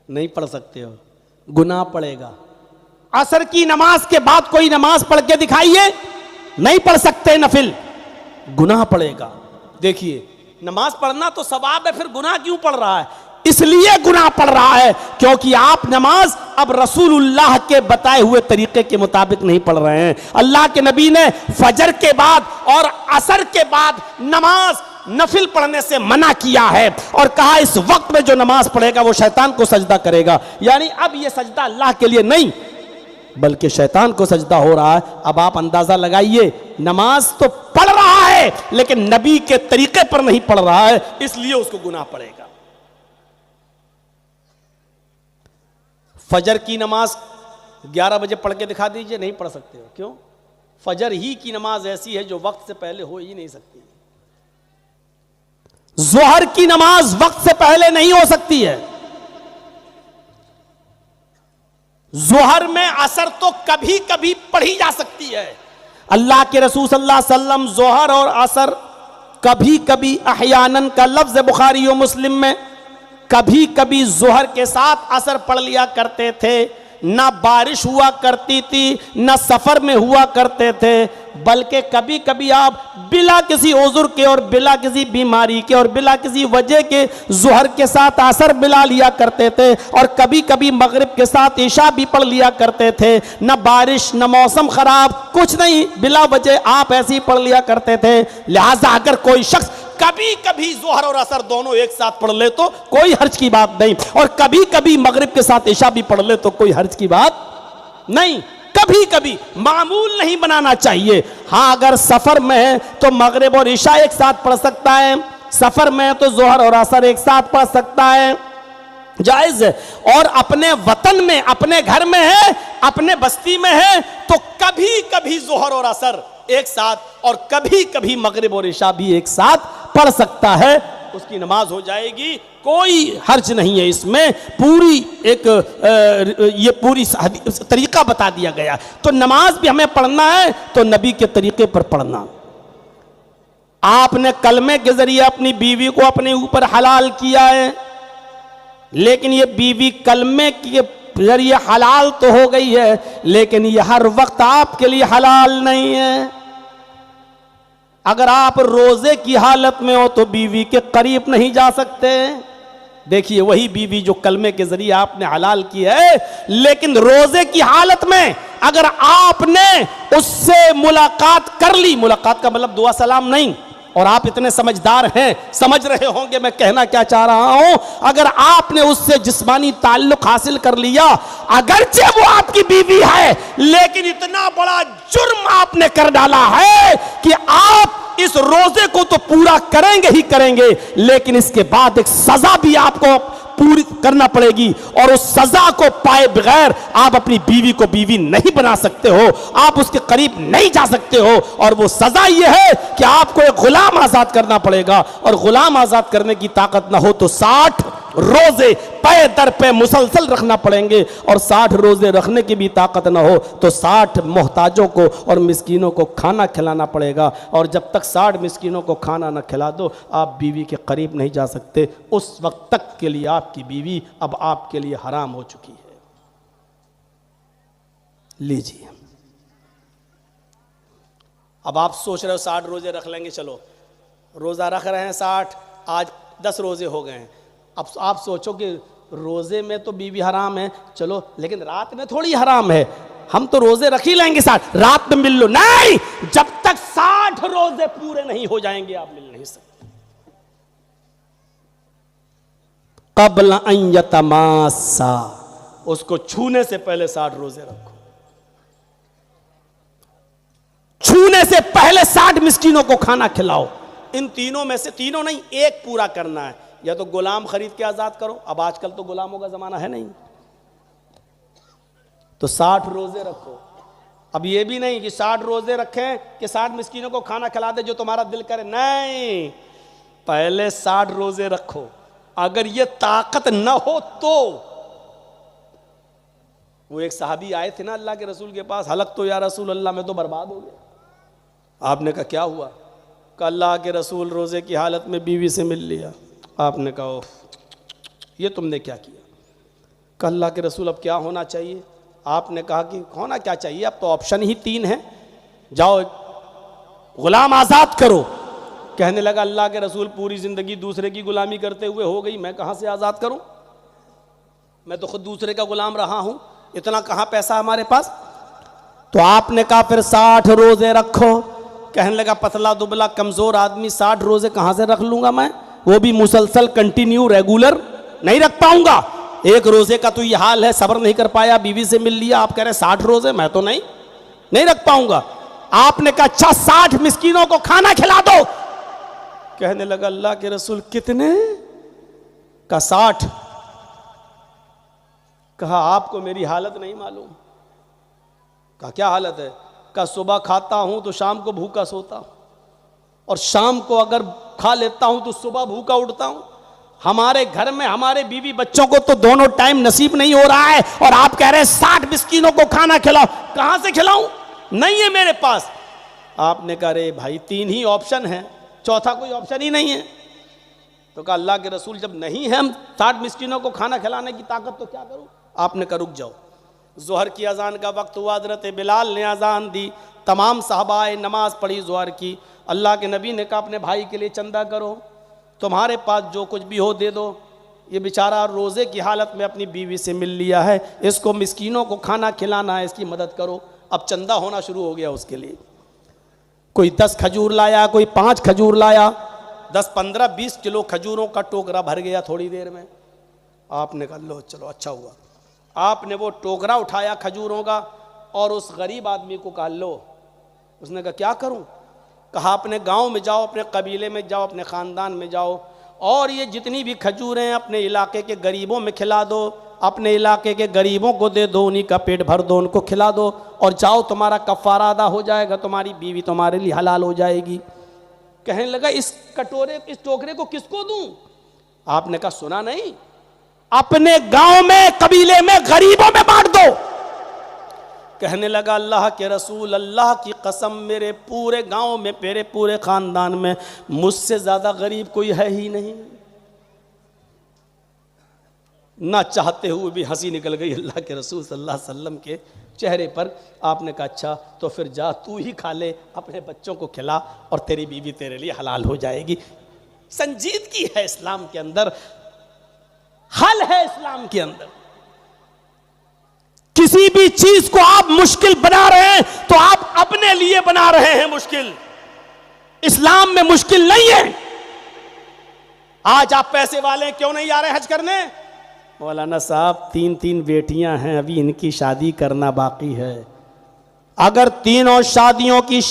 नहीं पढ़ सकते हो, गुनाह पड़ेगा। असर की नमाज के बाद कोई नमाज पढ़ के दिखाइए, नहीं पढ़ सकते नफिल, गुनाह पड़ेगा। देखिए, नमाज पढ़ना तो सवाब है, फिर गुनाह क्यों पड़ रहा है? इसलिए गुनाह पड़ रहा है क्योंकि आप नमाज अब रसूलुल्लाह के बताए हुए तरीके के मुताबिक नहीं पढ़ रहे हैं। अल्लाह के नबी ने फजर के बाद और असर के बाद नमाज नफिल पढ़ने से मना किया है और कहा इस वक्त में जो नमाज पढ़ेगा वो शैतान को सजदा करेगा। यानी अब ये सजदा अल्लाह के लिए नहीं बल्कि शैतान को सजदा हो रहा है। अब आप अंदाजा लगाइए, नमाज तो पढ़ रहा है लेकिन नबी के तरीके पर नहीं पढ़ रहा है, इसलिए उसको गुनाह पड़ेगा। फजर की नमाज 11 बजे पढ़ के दिखा दीजिए, नहीं पढ़ सकते हो। क्यों? फजर ही की नमाज ऐसी है जो वक्त से पहले हो ही नहीं सकती। जोहर की नमाज वक्त से पहले नहीं हो सकती है। जोहर में असर तो कभी कभी पढ़ी जा सकती है। अल्लाह के रसूल सल्लल्लाहु अलैहि वसल्लम जोहर और असर कभी कभी अहयानन का लफ्ज है बुखारी और मुस्लिम में, कभी कभी जोहर के साथ असर पढ़ लिया करते थे। ना बारिश हुआ करती थी ना सफर में हुआ करते थे, बल्कि कभी कभी आप बिला किसी उज़्र के और बिला किसी बीमारी के और बिला किसी वजह के जोहर के साथ असर मिला लिया करते थे और कभी कभी मगरिब के साथ इशा भी पढ़ लिया करते थे। न बारिश न मौसम खराब, कुछ नहीं, बिला वजह आप ऐसे ही पढ़ लिया करते थे। लिहाजा अगर कोई शख्स कभी कभी जोहर और असर दोनों एक साथ पढ़ ले तो कोई हर्ज की बात नहीं, और कभी कभी मगरिब के साथ इशा भी पढ़ ले तो कोई हर्ज की बात नहीं। कभी कभी मामूल नहीं बनाना चाहिए। हाँ, अगर सफर में है तो मगरिब और इशा एक साथ पढ़ सकता है, सफर में है तो जोहर और असर एक साथ पढ़ सकता है, जायज है। और अपने वतन में, अपने घर में है, अपने बस्ती में है तो कभी कभी जोहर और असर एक साथ और कभी कभी मगरिब और इशा भी एक साथ पढ़ सकता है, उसकी नमाज हो जाएगी, कोई हर्ज नहीं है इसमें। पूरी एक ये पूरी तरीका बता दिया गया। तो नमाज भी हमें पढ़ना है तो नबी के तरीके पर पढ़ना। आपने कलमे के जरिए अपनी बीवी को अपने ऊपर हलाल किया है, लेकिन ये बीवी कलमे के जरिए हलाल तो हो गई है लेकिन ये हर वक्त आपके लिए हलाल नहीं है। अगर आप रोजे की हालत में हो तो बीवी के करीब नहीं जा सकते। देखिए, वही बीवी जो कलमे के जरिए आपने हलाल की है, लेकिन रोजे की हालत में अगर आपने उससे मुलाकात कर ली, मुलाकात का मतलब दुआ सलाम नहीं, और आप इतने समझदार हैं, समझ रहे होंगे मैं कहना क्या चाह रहा हूं, अगर आपने उससे जिस्मानी ताल्लुक हासिल कर लिया, अगरचे वो आपकी बीवी है लेकिन इतना बड़ा जुर्म आपने कर डाला है कि आप इस रोजे को तो पूरा करेंगे ही करेंगे, लेकिन इसके बाद एक सजा भी आपको पूरी करना पड़ेगी, और उस सजा को पाए बगैर आप अपनी बीवी को बीवी नहीं बना सकते हो, आप उसके करीब नहीं जा सकते हो। और वो सजा ये है कि आपको एक गुलाम आजाद करना पड़ेगा, और गुलाम आजाद करने की ताकत ना हो तो 60 रोजे पे दर पे मुसलसल रखना पड़ेंगे, और 60 रोजे रखने की भी ताकत ना हो तो 60 मोहताजों को और मिस्कीनों को खाना खिलाना पड़ेगा। और जब तक 60 मिस्कीनों को खाना ना खिला दो आप बीवी के करीब नहीं जा सकते। उस वक्त तक के लिए आपकी बीवी अब आपके लिए हराम हो चुकी है। लीजिए, अब आप सोच रहे हो 60 रोजे रख लेंगे, चलो रोजा रख रहे हैं 60, आज 10 रोजे हो गए हैं। अब आप सोचो कि रोजे में तो बीवी हराम है, चलो लेकिन रात में थोड़ी हराम है, हम तो रोजे रख ही लेंगे 60, रात में मिल लो। नहीं, जब तक 60 रोजे पूरे नहीं हो जाएंगे आप मिल नहीं सकते। क़ब्ल अन यतमास्सा, उसको छूने से पहले 60 रोजे रखो। छूने से पहले 60 मिस्कीनों को खाना खिलाओ। इन तीनों में से, तीनों नहीं, एक पूरा करना है। या तो गुलाम खरीद के आजाद करो, अब आजकल तो गुलामों का जमाना है नहीं, तो 60 रोजे रखो। अब ये भी नहीं कि 60 रोजे रखें कि 60 मिस्कीनों को खाना खिला दे जो तुम्हारा दिल करे, नहीं, पहले 60 रोजे रखो। अगर ये ताकत न हो तो, वो एक साहबी आए थे ना अल्लाह के रसूल के पास, हलक तो या रसूल अल्लाह में तो बर्बाद हो गया। आपने कहा क्या हुआ? कहा अल्लाह के रसूल रोजे की हालत में बीवी से मिल लिया। आपने कहा ये तुमने क्या किया? कहा अल्लाह के रसूल अब क्या होना चाहिए? आपने कहा कि होना क्या चाहिए, अब तो ऑप्शन ही 3 है, जाओ गुलाम आजाद करो, कहने लगा अल्लाह के रसूल पूरी जिंदगी दूसरे की गुलामी करते हुए हो गई, मैं कहां से आज़ाद करूं, मैं तो खुद दूसरे का गुलाम रहा हूं, इतना कहां पैसा हमारे पास। तो आपने कहा फिर 60 रोजे रखो। कहने लगा पतला दुबला कमजोर आदमी 60 रोजे कहां से रख लूंगा मैं, वो भी मुसलसल कंटिन्यू रेगुलर नहीं रख पाऊंगा। एक रोजे का तो ये हाल है, सब्र नहीं कर पाया, बीवी से मिल लिया, आप कह रहे 60 रोजे, मैं तो नहीं रख पाऊंगा। आपने कहा अच्छा 60 मिस्कीनों को खाना खिला दो। कहने लगा अल्लाह के रसूल कितने का 60। कहा आपको मेरी हालत नहीं मालूम। कहा क्या हालत है। कहा सुबह खाता हूं तो शाम को भूखा सोता हूं, और शाम को अगर खा लेता हूं तो सुबह भूखा उठता हूं। हमारे घर में हमारे बीवी बच्चों को तो दोनों टाइम नसीब नहीं हो रहा है, और आप कह रहे हैं 60 मिस्कीनों को खाना खिलाओ। कहां से खिलाऊं, नहीं है मेरे पास। आपने कहा रे भाई 3 ही ऑप्शन है, चौथा कोई ऑप्शन ही नहीं है। तो कहा अल्लाह के रसूल जब नहीं है हम 60 मिस्कीनों को खाना खिलाने की ताकत तो क्या करूं। आपने कहा रुक जाओ। ज़ोहर की अजान का वक्त हुआ, हज़रत बिलाल ने अजान दी, तमाम साहबाए नमाज पढ़ी ज़ोहर की। अल्लाह के नबी ने कहा अपने भाई के लिए चंदा करो, तुम्हारे पास जो कुछ भी हो दे दो, ये बेचारा रोज़े की हालत में अपनी बीवी से मिल लिया है, इसको मिस्कीनों को खाना खिलाना है, इसकी मदद करो। अब चंदा होना शुरू हो गया उसके लिए। कोई 10 खजूर लाया, कोई 5 खजूर लाया, 10, 15, 20 किलो खजूरों का टोकरा भर गया थोड़ी देर में। आपने कहा लो चलो अच्छा हुआ। आपने वो टोकरा उठाया खजूरों का और उस गरीब आदमी को कहा लो। उसने कहा क्या करूं। कहा अपने गांव में जाओ, अपने कबीले में जाओ, अपने ख़ानदान में जाओ, और ये जितनी भी खजूरें अपने इलाके के गरीबों में खिला दो, अपने इलाके के गरीबों को दे दो, उन्हीं का पेट भर दो, उनको खिला दो, और जाओ तुम्हारा कफ़ारा अदा हो जाएगा, तुम्हारी बीवी तुम्हारे लिए हलाल हो जाएगी। कहने लगा इस टोकरे को किसको दूं। आपने कहा सुना नहीं, अपने गांव में कबीले में गरीबों में बांट दो। कहने लगा अल्लाह के रसूल अल्लाह की कसम मेरे पूरे गांव में, मेरे पूरे खानदान में मुझसे ज्यादा गरीब कोई है ही नहीं। ना चाहते हुए भी हंसी निकल गई अल्लाह के रसूल सल्लल्लाहु अलैहि वसल्लम के चेहरे पर। आपने कहा अच्छा तो फिर जा तू ही खा ले, अपने बच्चों को खिला, और तेरी बीवी तेरे लिए हलाल हो जाएगी। संजीदगी है इस्लाम के अंदर, हल है इस्लाम के अंदर। किसी भी चीज को आप मुश्किल बना रहे हैं तो आप अपने लिए बना रहे हैं मुश्किल। इस्लाम में मुश्किल नहीं है। आज आप पैसे वाले क्यों नहीं आ रहे हज करने। मौलाना साहब 3 बेटियां हैं, अभी इनकी शादी करना बाकी है। अगर तीनों बेटियों की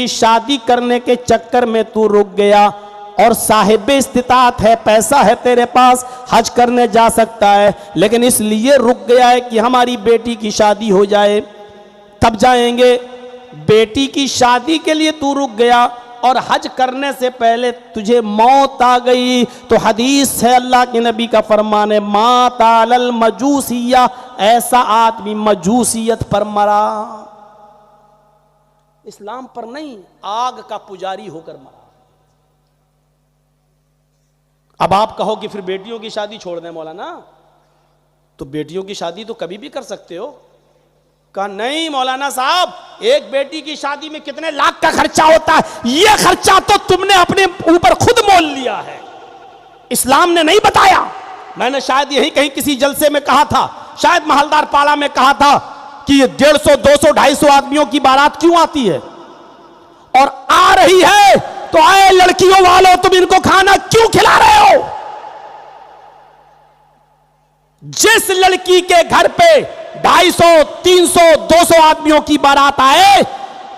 शादी करने के चक्कर में तू रुक गया और साहिब इस्तिताअत है, पैसा है तेरे पास, हज करने जा सकता है, लेकिन इसलिए रुक गया है कि हमारी बेटी की शादी हो जाए तब जाएंगे। बेटी की शादी के लिए तू रुक गया और हज करने से पहले तुझे मौत आ गई, तो हदीस है अल्लाह के नबी का फरमान है माताल मजूसिया, ऐसा आदमी मजूसियत पर मरा, इस्लाम पर नहीं, आग का पुजारी होकर मरा। अब आप कहो कि फिर बेटियों की शादी छोड़ दें मौलाना, तो बेटियों की शादी तो कभी भी कर सकते हो। कहा नहीं मौलाना साहब, एक बेटी की शादी में कितने लाख का खर्चा होता है, यह खर्चा तो तुमने अपने ऊपर खुद मोल लिया है, इस्लाम ने नहीं बताया। मैंने शायद यही कहीं किसी जलसे में कहा था, शायद महलदार पाड़ा में कहा था कि ये 150, 200, 250 आदमियों की बारात क्यों आती है, और आ रही है तो आए लड़कियों वालों तुम इनको खाना क्यों खिला रहे हो। जिस लड़की के घर पे 250, 300, 200 आदमियों की बारात आए,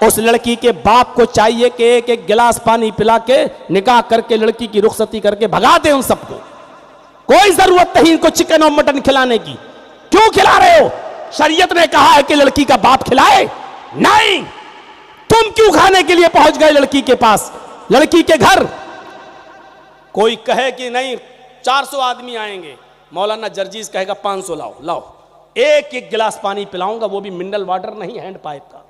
उस लड़की के बाप को चाहिए कि एक एक गिलास पानी पिला के निकाह करके लड़की की रुखसती करके भगा दे उन सबको। कोई जरूरत नहीं इनको चिकन और मटन खिलाने की, क्यों खिला रहे हो। शरीयत ने कहा है कि लड़की का बाप खिलाए, नहीं, तुम क्यों खाने के लिए पहुंच गए लड़की के पास, लड़की के घर। कोई कहे कि नहीं 400 आदमी आएंगे, मौलाना जर्जीज कहेगा 500 लाओ लाओ, एक एक गिलास पानी पिलाऊंगा, वो भी मिनरल वाटर नहीं, हैंड पाइप का,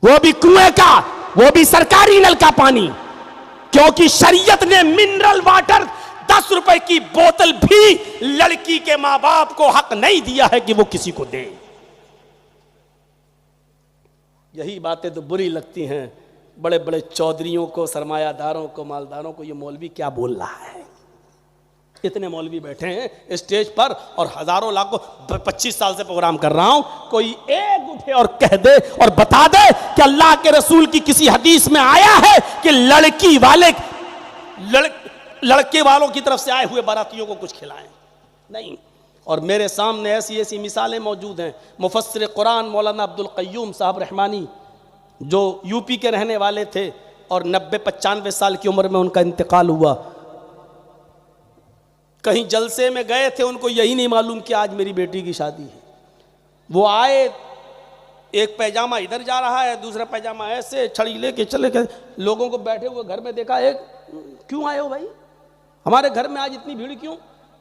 वो भी कुएं का, वो भी सरकारी नल का पानी, क्योंकि शरीयत ने मिनरल वाटर 10 रुपए की बोतल भी लड़की के मां बाप को हक नहीं दिया है कि वो किसी को दे। यही बातें तो बुरी लगती हैं बड़े बड़े चौधरियों को, सरमायादारों को, मालदारों को ये मौलवी क्या बोल रहा है। इतने मौलवी बैठे हैं स्टेज पर और हजारों लाखों 25 साल से प्रोग्राम कर रहा हूं, कोई एक उठे और कह दे और बता दे कि अल्लाह के रसूल की किसी हदीस में आया है कि लड़के वालों की तरफ से आए हुए बारातियों को कुछ खिलाएं? नहीं। और मेरे सामने ऐसी ऐसी मिसालें मौजूद हैं। मुफस्सिर कुरान मौलाना अब्दुल क़य्यूम साहब रहमानी, जो यूपी के रहने वाले थे और 90-95 साल की उम्र में उनका इंतकाल हुआ। कहीं जलसे में गए थे, उनको यही नहीं मालूम कि आज मेरी बेटी की शादी है। वो आए, एक पैजामा इधर जा रहा है, दूसरा पैजामा ऐसे, छड़ी लेके चले गए। लोगों को बैठे हुए घर में देखा, एक क्यों आए हो भाई, हमारे घर में आज इतनी भीड़ क्यों?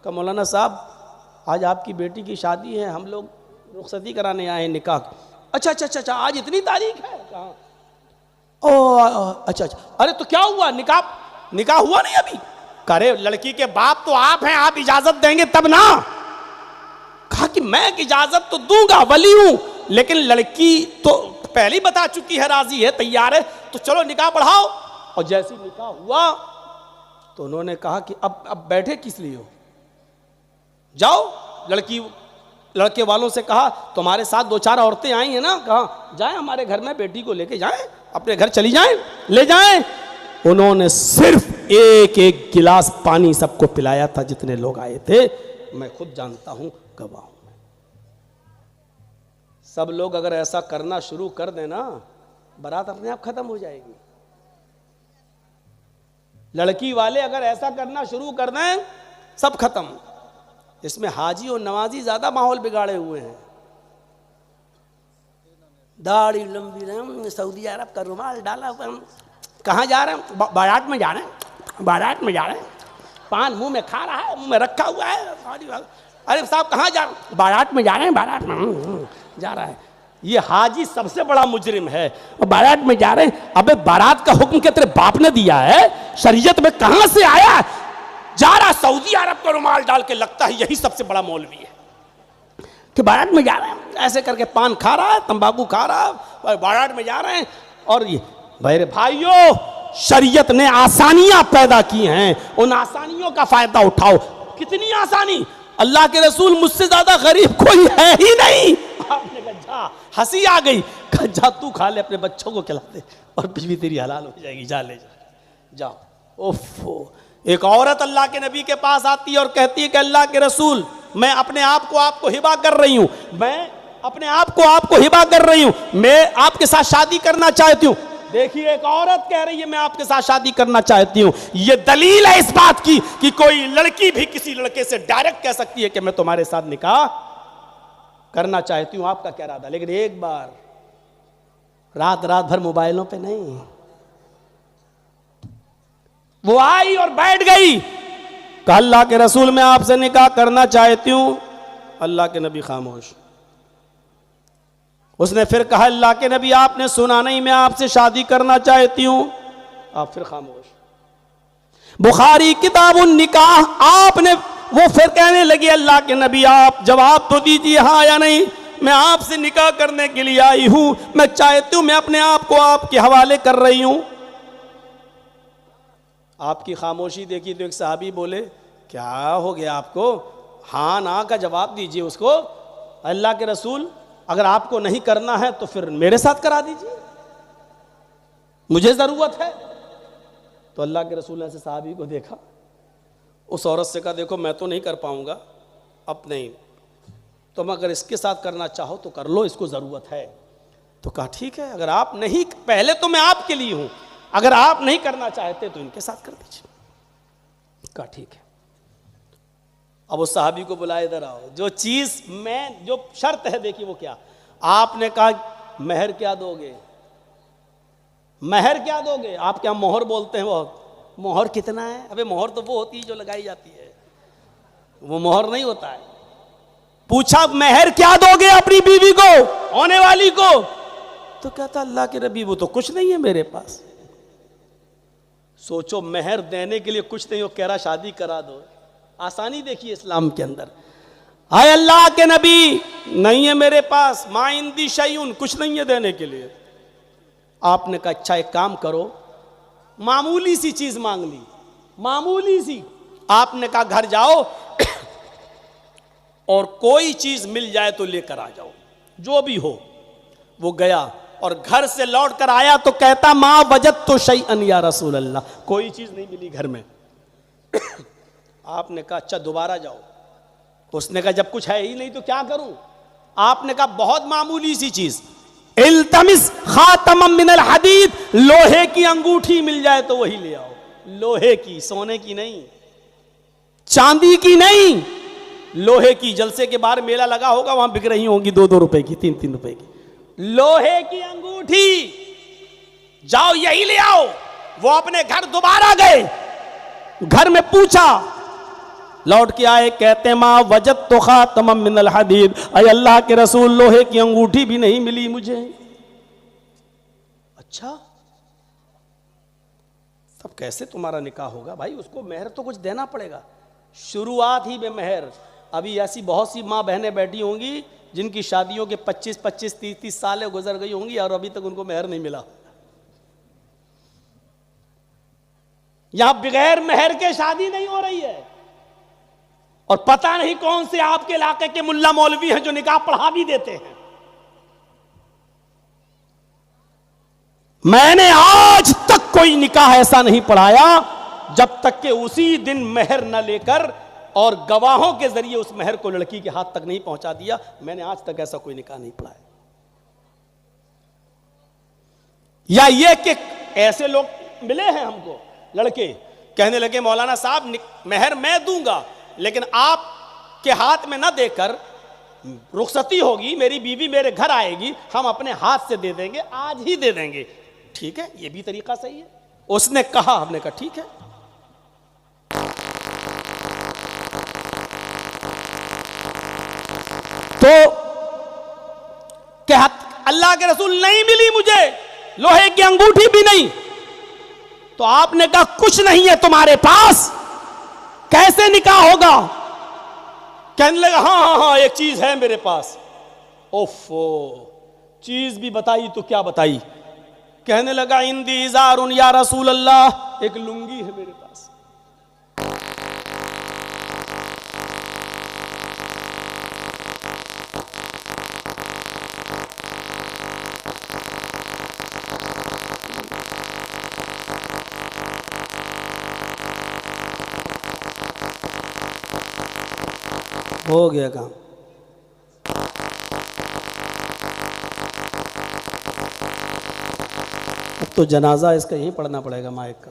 कहा मौलाना साहब आज आपकी बेटी की शादी है, हम लोग रुखसती कराने आए, निकाह। अच्छा अच्छा अच्छा अच्छा, आज इतनी तारीख है? कहाँ? ओ अच्छा अच्छा, अरे तो क्या हुआ, निकाह हुआ नहीं अभी? करे लड़की के बाप तो आप हैं, आप इजाजत देंगे तब ना। कहा कि मैं इजाजत तो दूंगा, वली हूं, लेकिन लड़की तो पहले ही बता चुकी है, राजी है, तैयार है, तो चलो निकाह बढ़ाओ। और जैसे निकाह हुआ तो उन्होंने कहा कि अब बैठे किस लिए हो, जाओ। लड़के वालों से कहा तुम्हारे साथ 2-4 औरतें आई हैं ना, कहा जाएं हमारे घर में, बेटी को लेके जाएं, अपने घर चली जाएं, ले जाएं। उन्होंने सिर्फ एक गिलास पानी सबको पिलाया था जितने लोग आए थे, मैं खुद जानता हूं, गवाह हूं। सब लोग अगर ऐसा करना शुरू कर देना, बारात अपने आप खत्म हो जाएगी। लड़की वाले अगर ऐसा करना शुरू कर दें, सब खत्म। इसमें हाजी और नवाजी ज्यादा माहौल बिगाड़े हुए हैं। दाढ़ी लंबी, सऊदी अरब का रुमाल डाला, कहाँ जा रहे हैं? बारात में जा रहे हैं, बारात में जा रहे हैं। पान मुंह में खा रहा है, मुंह में रखा हुआ है। अरे साहब कहाँ जा रहे हैं? बारात में जा रहे हैं, बारात में जा रहा है। ये हाजी सबसे बड़ा मुजरिम है, और बारात में जा रहे हैं। अबे बारात का हुक्म क्या तेरे बाप ने दिया है? शरीयत में कहां से आया? जा रहा सऊदी अरब का रुमाल डाल के, लगता है यही सबसे बड़ा मौलवी है कि बारात में जा रहे हैं, ऐसे करके पान खा रहा है, तंबाकू खा रहा है, बारात में जा रहे हैं। और ये मेरे भाइयों, शरीयत ने आसानियां पैदा की हैं, उन आसानियों का फायदा उठाओ। कितनी आसानी! अल्लाह के रसूल, मुझसे ज्यादा गरीब कोई है ही नहीं। आपने कहा जा, हंसी आ गई, कहा जा तू खा ले, अपने बच्चों को खिला दे और बीवी तेरी हलाल हो जाएगी, जा ले जाओ। ओफो, एक औरत अल्लाह के नबी के पास आती है और कहती है कि अल्लाह के रसूल, मैं अपने आप को आपको हिबा कर रही हूं, मैं अपने आप को आपको हिबा कर रही हूं, मैं आपके साथ शादी करना चाहती हूं। देखिए, एक औरत कह रही है मैं आपके साथ शादी करना चाहती हूं। यह दलील है इस बात की कि कोई लड़की भी किसी लड़के से डायरेक्ट कह सकती है कि मैं तुम्हारे साथ निकाह करना चाहती हूं, आपका क्या इरादा। लेकिन एक बार, रात भर मोबाइलों पे नहीं। वो आई और बैठ गई, कहा अल्लाह के रसूल मैं आपसे निकाह करना चाहती हूं। अल्लाह के नबी खामोश। उसने फिर कहा अल्लाह के नबी आपने सुना नहीं, मैं आपसे शादी करना चाहती हूं। आप फिर खामोश। बुखारी किताब उन निकाह, आपने, वो फिर कहने लगी अल्लाह के नबी आप जवाब तो दीजिए हाँ या नहीं, मैं आपसे निकाह करने के लिए आई हूं, मैं चाहती हूं, मैं अपने आप को आपके हवाले कर रही हूं। आपकी खामोशी देखी तो एक सहाबी बोले क्या हो गया आपको, हाँ ना का जवाब दीजिए उसको। अल्लाह के रसूल अगर आपको नहीं करना है तो फिर मेरे साथ करा दीजिए, मुझे जरूरत है। तो अल्लाह के रसूल ने ऐसे सहाबी को देखा, उस औरत से कहा देखो मैं तो नहीं कर पाऊंगा, अब नहीं, तुम अगर इसके साथ करना चाहो तो कर लो, इसको जरूरत है। तो कहा ठीक है, अगर आप नहीं, पहले तो मैं आपके लिए हूं, अगर आप नहीं करना चाहते तो इनके साथ कर दीजिए। कहा ठीक है। अब उस सहाबी को बुलाए, इधर आओ, जो चीज में जो शर्त है देखिए वो क्या। आपने कहा महर क्या दोगे, महर क्या दोगे, आप क्या मोहर बोलते हैं, वो मोहर कितना है? अबे मोहर तो वो होती है जो लगाई जाती है, वो मोहर नहीं होता है। पूछा महर क्या दोगे अपनी बीवी को, होने वाली को? तो कहता अल्लाह के नबी वो तो कुछ नहीं है मेरे पास। सोचो, महर देने के लिए कुछ नहीं हो, कह रहा शादी करा दो। आसानी देखिए इस्लाम के अंदर। हाय अल्लाह के नबी, नहीं है मेरे पास, मा इंदी शैउन, कुछ नहीं है देने के लिए। आपने कहा अच्छा एक काम करो, मामूली सी चीज मांग ली, मामूली सी। आपने कहा घर जाओ और कोई चीज मिल जाए तो लेकर आ जाओ, जो भी हो। वो गया और घर से लौट कर आया तो कहता मां वजद तो शैअन या रसूल अल्लाह, कोई चीज नहीं मिली घर में। आपने कहा अच्छा दोबारा जाओ। उसने कहा जब कुछ है ही नहीं तो क्या करूं। आपने कहा बहुत मामूली सी चीज, इल्तमिस खातमम मिनल हदीद, लोहे की अंगूठी मिल जाए तो वही ले आओ। लोहे की, सोने की नहीं, चांदी की नहीं, लोहे की। जलसे के बाहर मेला लगा होगा, वहां बिक रही होंगी 2-2 रुपए की, 3-3 रुपए की लोहे की अंगूठी, जाओ यही ले आओ। वो अपने घर दोबारा गए, घर में पूछा, लौट के आए, कहते मां वजद तो खातमम मिनल हदीद, अय अल्लाह के रसूल लोहे की अंगूठी भी नहीं मिली मुझे। अच्छा तब कैसे तुम्हारा निकाह होगा भाई, उसको मेहर तो कुछ देना पड़ेगा, शुरुआत ही में मेहर। अभी ऐसी बहुत सी माँ बहनें बैठी होंगी जिनकी शादियों के 25-25, 30-30 सालें गुजर गई होंगी और अभी तक उनको मेहर नहीं मिला। यहां बगैर मेहर के शादी नहीं हो रही है। और पता नहीं कौन से आपके इलाके के मुल्ला मौलवी हैं जो निकाह पढ़ा भी देते हैं। मैंने आज तक कोई निकाह ऐसा नहीं पढ़ाया जब तक कि उसी दिन मेहर न लेकर और गवाहों के जरिए उस मेहर को लड़की के हाथ तक नहीं पहुंचा दिया। मैंने आज तक ऐसा कोई निकाह नहीं पढ़ाया। या ये कि ऐसे लोग मिले हैं हमको, लड़के कहने लगे मौलाना साहब मेहर मैं दूंगा, लेकिन आप के हाथ में ना देकर रुखसती होगी, मेरी बीवी मेरे घर आएगी, हम अपने हाथ से दे देंगे, आज ही दे देंगे। ठीक है, ये भी तरीका सही है। उसने कहा, हमने कहा ठीक है। तो क्या अल्लाह के रसूल नहीं मिली मुझे, लोहे की अंगूठी भी नहीं। तो आपने कहा कुछ नहीं है तुम्हारे पास, कैसे निकाह होगा। कहने लगा हाँ हाँ हाँ एक चीज है मेरे पास। ओफो, चीज भी बताई तो क्या बताई। कहने लगा इंदी इजारुन या रसूल अल्लाह, एक लुंगी है मेरे पास। हो गया काम। अब तो जनाजा इसका यहीं पढ़ना पड़ेगा माइक का।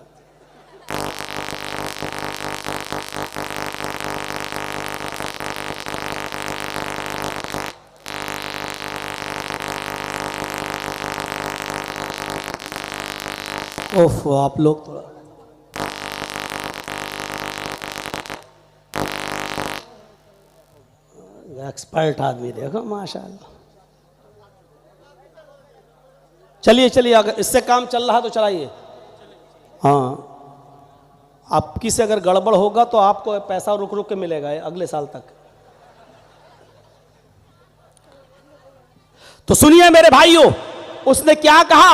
ओफ, आप लोग थोड़ा एक्सपर्ट आदमी, देखो माशाल्लाह। चलिए चलिए, अगर इससे काम चल रहा तो चलाइए। हाँ, आपकी से अगर गड़बड़ होगा तो आपको पैसा रुक रुक के मिलेगा अगले साल तक। तो सुनिए मेरे भाइयों, उसने क्या कहा,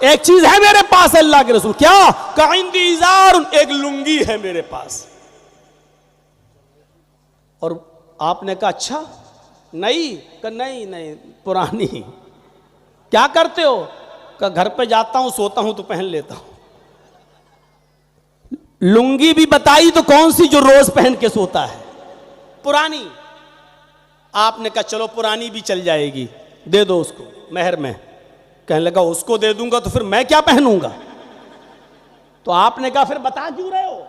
एक चीज है मेरे पास अल्लाह के रसूल। क्या? काइंदी इजार, एक लुंगी है मेरे पास। और आपने कहा अच्छा नहीं, कहा नहीं नहीं पुरानी। क्या करते हो? कहा घर पे जाता हूं, सोता हूं तो पहन लेता हूं। लुंगी भी बताई तो कौन सी जो रोज पहन के सोता है, पुरानी। आपने कहा चलो पुरानी भी चल जाएगी, दे दो उसको मेहर में। कहने लगा उसको दे दूंगा तो फिर मैं क्या पहनूंगा। तो आपने कहा फिर बता क्यों रहे हो।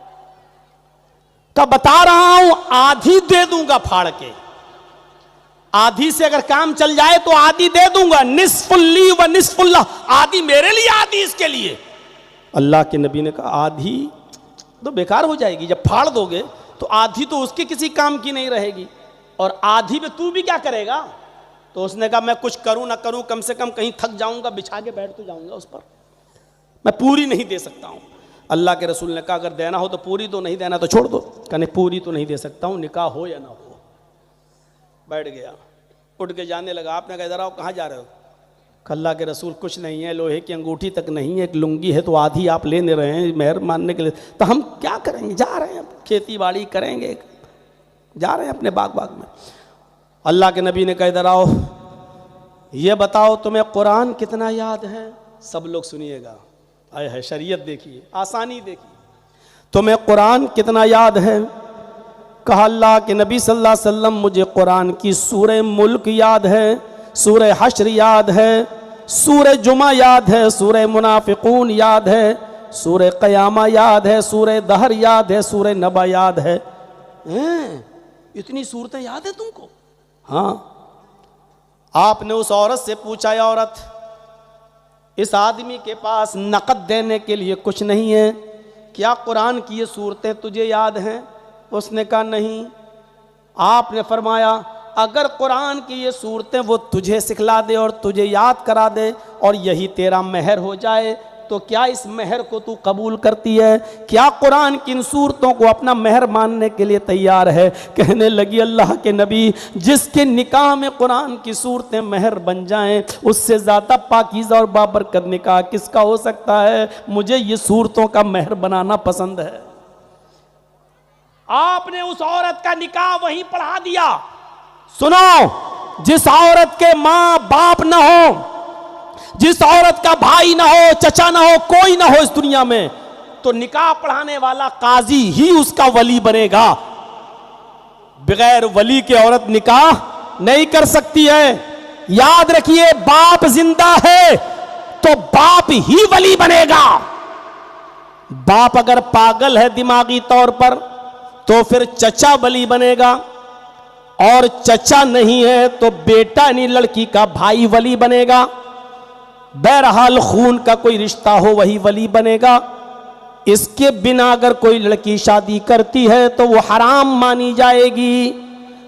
कहा बता रहा हूं, आधी दे दूंगा फाड़ के, आधी से अगर काम चल जाए तो आधी दे दूंगा, निस्फुल्ली व निस्फुल्ला, आधी मेरे लिए आधी इसके लिए। अल्लाह के नबी ने कहा आधी तो बेकार हो जाएगी, जब फाड़ दोगे तो आधी तो उसके किसी काम की नहीं रहेगी, और आधी में तू भी क्या करेगा। तो उसने कहा मैं कुछ करूं ना करूं, कम से कम कहीं थक जाऊंगा, बिछा के बैठ तो जाऊंगा उस पर, मैं पूरी नहीं दे सकता हूं। अल्लाह के रसूल ने कहा अगर देना हो तो पूरी दो, नहीं देना तो छोड़ दो। कहने पूरी तो नहीं दे सकता हूं, निकाह हो या ना हो। बैठ गया, उठ के जाने लगा। आपने कहा इधर आओ, कहाँ जा रहे हो। अल्लाह के रसूल कुछ नहीं है, लोहे की अंगूठी तक नहीं है, एक लुंगी है तो आधी आप लेने रहे हैं मेहर मानने के लिए, तो हम क्या करेंगे? जा रहे हैं खेती बाड़ी करेंगे, जा रहे हैं अपने बाग में। अल्लाह के नबी ने कह इधर आओ, ये बताओ तुम्हें कुरान कितना याद है? सब लोग सुनिएगा, आए है शरीयत देखिए, आसानी देखिए, तुम्हें कुरान कितना याद है? कहा अल्लाह के नबी सल्लल्लाहु अलैहि वसल्लम मुझे कुरान की सूरह मुल्क याद है, सूरह हश्र याद है, सूरह जुमा याद है, सूरह मुनाफिकून याद है, सूरह क़यामा याद है, सूरह दहर याद है, सूरह नबा याद है। इतनी सूरतें याद है तुमको? हाँ। आपने उस औरत से पूछा, या औरत, इस आदमी के पास नकद देने के लिए कुछ नहीं है, क्या कुरान की ये सूरतें तुझे याद हैं? उसने कहा नहीं। आपने फरमाया अगर कुरान की ये सूरतें वो तुझे सिखला दे और तुझे याद करा दे और यही तेरा मेहर हो जाए, तो क्या इस मेहर को तू कबूल करती है? क्या कुरान की इन सूरतों को अपना मेहर मानने के लिए तैयार है? कहने लगी अल्लाह के नबी, जिसके निकाह में कुरान की सूरतें मेहर बन जाएं, उससे ज़्यादा पाकीज़ा और बाबरकत निकाह किसका हो सकता है? मुझे ये सूरतों का मेहर बनाना पसंद है। आपने उस औरत का निकाह वहीं पढ़ा दिया। सुनो, जिस औरत के माँ बाप ना हो, जिस औरत का भाई ना हो, चचा ना हो, कोई ना हो इस दुनिया में, तो निकाह पढ़ाने वाला काजी ही उसका वली बनेगा। बगैर वली के औरत निकाह नहीं कर सकती है। याद रखिए, बाप जिंदा है तो बाप ही वली बनेगा। बाप अगर पागल है दिमागी तौर पर तो फिर चचा वली बनेगा, और चचा नहीं है तो बेटा नहीं, लड़की का भाई वली बनेगा। बहरहाल खून का कोई रिश्ता हो वही वली बनेगा। इसके बिना अगर कोई लड़की शादी करती है तो वो हराम मानी जाएगी।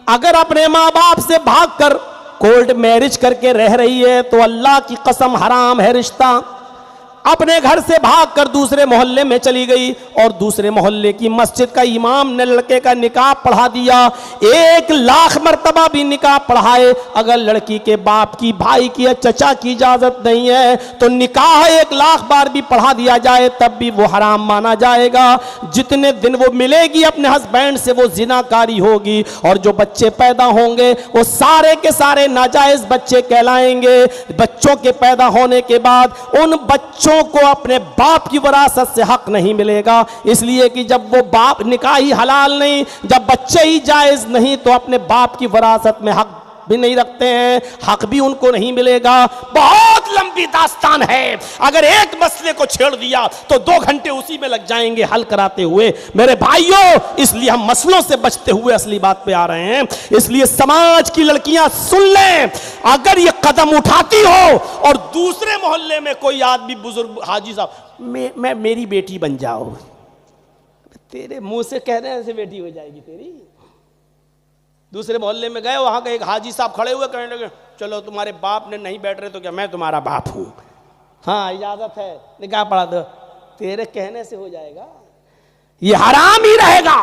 अगर अपने माँ बाप से भागकर कोर्ट मैरिज करके रह रही है तो अल्लाह की कसम हराम है रिश्ता। अपने घर से भागकर दूसरे मोहल्ले में चली गई और दूसरे मोहल्ले की मस्जिद का इमाम ने लड़के का निकाह पढ़ा दिया, 1,00,000 मरतबा भी निकाह पढ़ाए, अगर लड़की के बाप की, भाई की या चचा की इजाजत नहीं है तो निकाह 1,00,000 बार भी पढ़ा दिया जाए तब भी वो हराम माना जाएगा। जितने दिन वो मिलेगी अपने हस्बैंड से वो जिनाकारी होगी, और जो बच्चे पैदा होंगे वो सारे के सारे नाजायज बच्चे कहलाएंगे। बच्चों के पैदा होने के बाद उन बच्चों को अपने बाप की विरासत से हक नहीं मिलेगा, इसलिए कि जब वो बाप निकाह ही हलाल नहीं, जब बच्चे ही जायज नहीं, तो अपने बाप की विरासत में हक भी नहीं रखते हैं, हक भी उनको नहीं मिलेगा। बहुत लंबी दास्तान है। अगर एक मसले को छेड़ दिया तो 2 घंटे उसी में लग जाएंगे हल कराते हुए मेरे भाइयों। इसलिए हम मसलों से बचते हुए असली बात पे आ रहे हैं। इसलिए समाज की लड़कियां सुन लें, अगर ये कदम उठाती हो और दूसरे मोहल्ले में कोई आदमी बुजुर्ग, हाजी साहब, मैं मेरी बेटी बन जाओ, तेरे मुंह से कह रहे हैं ऐसे बेटी हो जाएगी तेरी। दूसरे मोहल्ले में गए, वहां का एक हाजी साहब खड़े हुए कहने लगे, चलो तुम्हारे बाप ने नहीं बैठ रहे तो क्या मैं तुम्हारा बाप हूं? हाँ इजाजत है, निकाह पढ़ा दो। तेरे कहने से हो जाएगा? ये हराम ही रहेगा।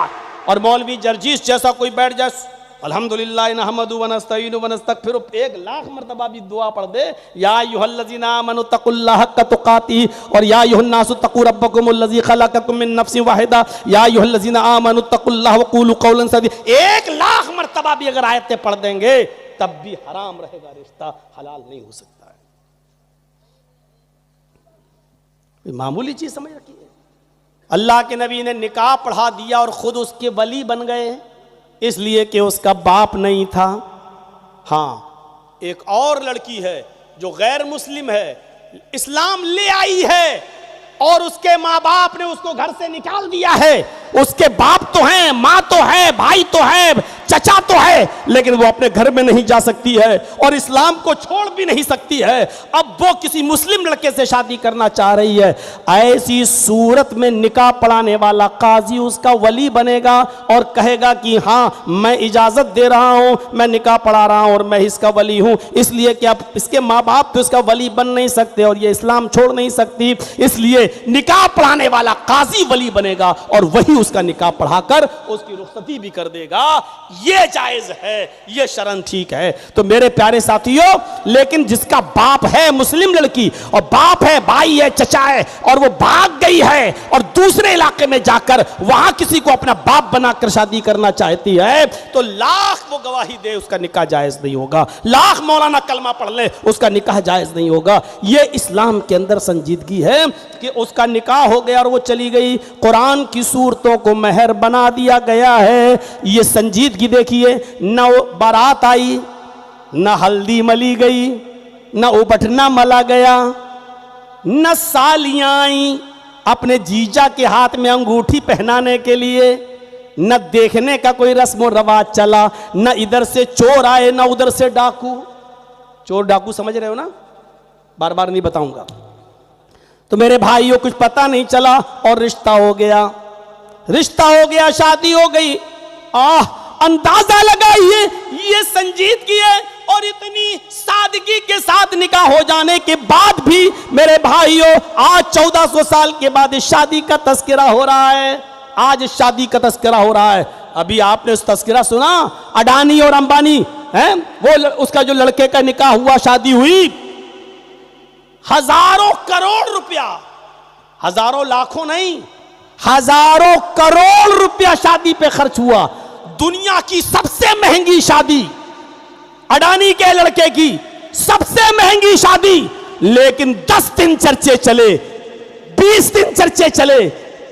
और मौलवी जर्जीस जैसा कोई बैठ जाए, अल्हम्दुलिल्लाह नहमदु व नस्तईनु व नस्तगफिरु, 1,00,000 मरतबा भी दुआ पढ़ दे, या अय्युहल्लज़ीना आमनु तक़ुल्लाह हक़्क़ तुक़ातिह, और या अय्युहन्नासु तक़ू रब्बकुमुल्लज़ी ख़लक़कुम मिन नफ़्सिन वाहिदा, या अय्युहल्लज़ीना आमनु तक़ुल्लाह व क़ूलू क़ौलन सदीदा। 1,00,000 मरतबा भी अगर आयतें पढ़ देंगे तब भी हराम रहेगा, रिश्ता हलाल नहीं हो सकता है। मामूली चीज समझ रखिए। अल्लाह के नबी ने निकाह पढ़ा दिया और खुद उसके वली बन गए, इसलिए कि उसका बाप नहीं था। हाँ, एक और लड़की है जो गैर मुस्लिम है, इस्लाम ले आई है और उसके माँ बाप ने उसको घर से निकाल दिया है। उसके बाप तो हैं, माँ तो है, भाई तो है, चचा तो है, लेकिन वो अपने घर में नहीं जा सकती है और इस्लाम को छोड़ भी नहीं सकती है। अब वो किसी मुस्लिम लड़के से शादी करना चाह रही है। ऐसी सूरत में निकाह पढ़ाने वाला काजी उसका वली बनेगा और कहेगा कि हाँ मैं इजाजत दे रहा हूं, मैं निकाह पढ़ा रहा हूं और मैं इसका वली हूं, इसलिए कि अब इसके माँ बाप तो इसका वली बन नहीं सकते और ये इस्लाम छोड़ नहीं सकती, इसलिए निकाह पढ़ाने वाला काजी वली बनेगा और वही उसका निकाह पढ़ाकर उसकी रुखसती भी कर देगा। ये जायज है, ये शरन ठीक है। तो मेरे प्यारे साथियों, लेकिन जिसका बाप है मुस्लिम लड़की और बाप है, भाई है, चचा है, और वो भाग गई है और दूसरे इलाके में जाकर वहां किसी को अपना बाप बनाकर शादी करना चाहती है, तो लाख वो गवाही दे, उसका निकाह जायज नहीं होगा। लाख मौलाना कलमा पढ़ ले, उसका निकाह जायज नहीं होगा। ये इस्लाम के अंदर संजीदगी है कि उसका निकाह हो गया और वो चली गई, कुरान की सूरतों को महर बना दिया गया है। ये संजीदगी देखिए, न बारात आई, न हल्दी मली गई, न उबटना मला गया, न सालियां आई अपने जीजा के हाथ में अंगूठी पहनाने के लिए, न देखने का कोई रस्म रवाज चला, न इधर से चोर आए न उधर से डाकू। चोर डाकू समझ रहे हो ना, बार बार नहीं बताऊंगा। तो मेरे भाइयों, कुछ पता नहीं चला और रिश्ता हो गया, रिश्ता हो गया, शादी हो गई। अंदाजा लगाइए, ये संजीदगी है। और इतनी सादगी के साथ निकाह हो जाने के बाद भी मेरे भाइयों, आज 1400 साल के बाद इस शादी का तस्करा हो रहा है। आज इस शादी का तस्करा हो रहा है। अभी आपने उस तस्करा सुना, अडानी और अंबानी हैं, वो उसका जो लड़के का निकाह हुआ, शादी हुई, हजारों करोड़ रुपया, हजारों लाखों नहीं, हजारों करोड़ रुपया शादी पे खर्च हुआ। दुनिया की सबसे महंगी शादी, अडानी के लड़के की सबसे महंगी शादी, लेकिन 10 दिन चर्चे चले, 20 दिन चर्चे चले,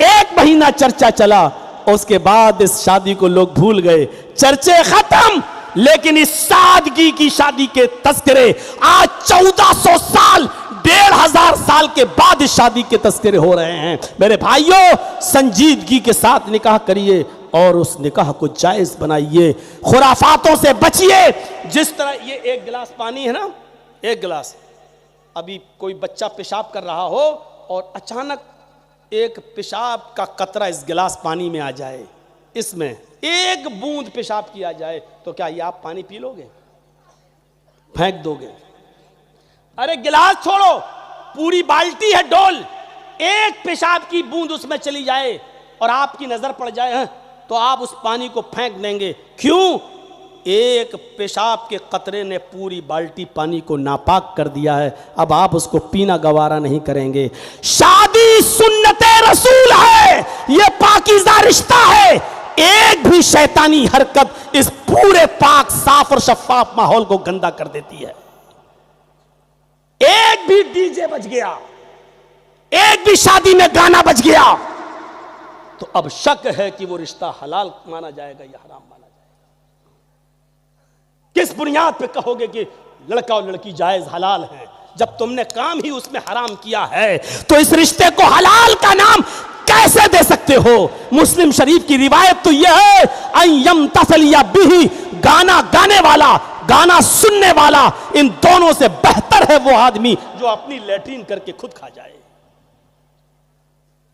1 महीना चर्चा चला, उसके बाद इस शादी को लोग भूल गए, चर्चे खत्म। लेकिन इस सादगी की शादी के तस्करे आज 1400 साल, 1500 साल के बाद इस शादी के तस्करे हो रहे हैं। मेरे भाइयों, संजीदगी के साथ निकाह करिए और उस निकाह को जायज बनाइए, खुराफातों से बचिए। जिस तरह ये 1 गिलास पानी है ना, 1 गिलास, अभी कोई बच्चा पेशाब कर रहा हो और अचानक एक पेशाब का कतरा इस गिलास पानी में आ जाए, इसमें 1 बूंद पेशाब किया जाए, तो क्या ये आप पानी पी लोगे? फेंक दोगे? अरे गिलास छोड़ो, पूरी बाल्टी है डोल, 1 पेशाब की बूंद उसमें चली जाए और आपकी नजर पड़ जाए तो आप उस पानी को फेंक देंगे। क्यों? 1 पेशाब के कतरे ने पूरी बाल्टी पानी को नापाक कर दिया है। अब आप उसको पीना गवारा नहीं करेंगे। शादी सुन्नते रसूल है, यह पाकीज़ा रिश्ता है। एक भी शैतानी हरकत इस पूरे पाक, साफ और शफाफ माहौल को गंदा कर देती है। एक भी डीजे बज गया, एक भी शादी में गाना बज गया, तो अब शक है कि वो रिश्ता हलाल माना जाएगा या हराम माना जाएगा। किस बुनियाद पे कहोगे कि लड़का और लड़की जायज हलाल है, जब तुमने काम ही उसमें हराम किया है? तो इस रिश्ते को हलाल का नाम कैसे दे सकते हो? मुस्लिम शरीफ की रिवायत तो यह है, अय्यम तफलिया बिही, गाना गाने वाला, गाना सुनने वाला, इन दोनों से बेहतर है वो आदमी जो अपनी लैट्रीन करके खुद खा जाए।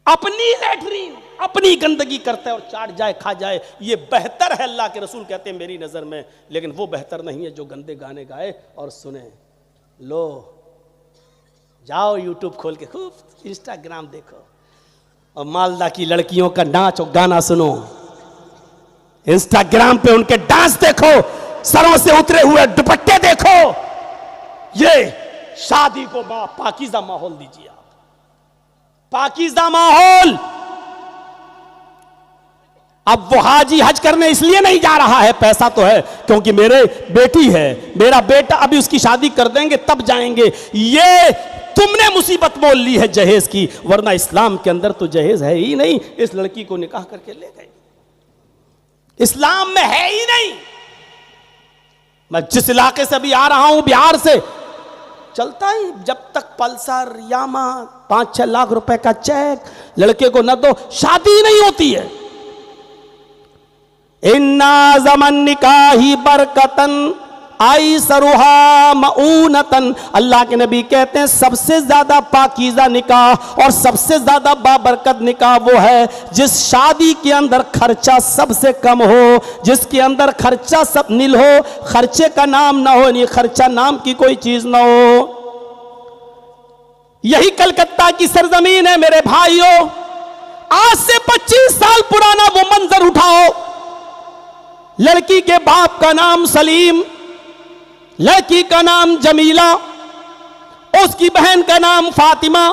अपनी लैट्रीन, अपनी गंदगी करता है और चाट जाए, खा जाए, ये बेहतर है। अल्लाह के रसूल कहते हैं मेरी नजर में। लेकिन वो बेहतर नहीं है जो गंदे गाने गाए और सुने। लो जाओ यूट्यूब खोल के खूब इंस्टाग्राम देखो और मालदा की लड़कियों का नाच और गाना सुनो, इंस्टाग्राम पे उनके डांस देखो, सरों से उतरे हुए दुपट्टे देखो। ये शादी को पाकीज़ा माहौल दीजिए आप, पाकीज़ा माहौल। अब वो हाजी हज करने इसलिए नहीं जा रहा है, पैसा तो है, क्योंकि मेरे बेटी है, मेरा बेटा, अभी उसकी शादी कर देंगे तब जाएंगे। ये तुमने मुसीबत मोल ली है जहेज की, वरना इस्लाम के अंदर तो जहेज है ही नहीं। इस लड़की को निकाह करके ले गए, इस्लाम में है ही नहीं। मैं जिस इलाके से भी आ रहा हूं, बिहार से, चलता ही जब तक पल्सर, यामा, 5-6 लाख रुपए का चेक लड़के को न दो, शादी नहीं होती है। इन्ना ज़मन निकाही बरकतन आई सरुहा मऊनतन, अल्लाह के नबी कहते हैं सबसे ज्यादा पाकीज़ा निकाह और सबसे ज्यादा बाबरकत निकाह वो है जिस शादी के अंदर खर्चा सबसे कम हो, जिसके अंदर खर्चा सब नील हो, खर्चे का नाम ना हो, नहीं खर्चा नाम की कोई चीज ना हो। यही कलकत्ता की सरजमीन है मेरे भाइयों। आज से 25 साल पुराना वो मंजर उठाओ, लड़की के बाप का नाम सलीम, लड़की का नाम जमीला, उसकी बहन का नाम फातिमा।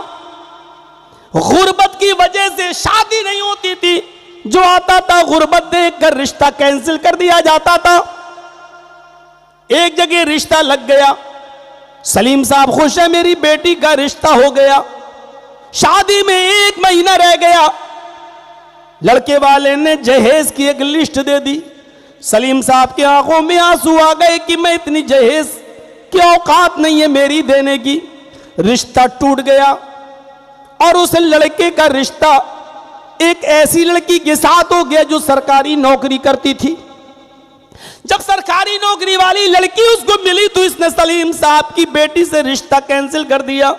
गुर्बत की वजह से शादी नहीं होती थी, जो आता था गुर्बत देखकर रिश्ता कैंसिल कर दिया जाता था। एक जगह रिश्ता लग गया, सलीम साहब खुश है, मेरी बेटी का रिश्ता हो गया। शादी में 1 महीना रह गया, लड़के वाले ने जहेज की एक लिस्ट दे दी। सलीम साहब की आंखों में आंसू आ गए कि मैं इतनी जहेज की औकात नहीं है मेरी देने की। रिश्ता टूट गया और उस लड़के का रिश्ता एक ऐसी लड़की के साथ हो गया जो सरकारी नौकरी करती थी। जब सरकारी नौकरी वाली लड़की उसको मिली तो इसने सलीम साहब की बेटी से रिश्ता कैंसिल कर दिया।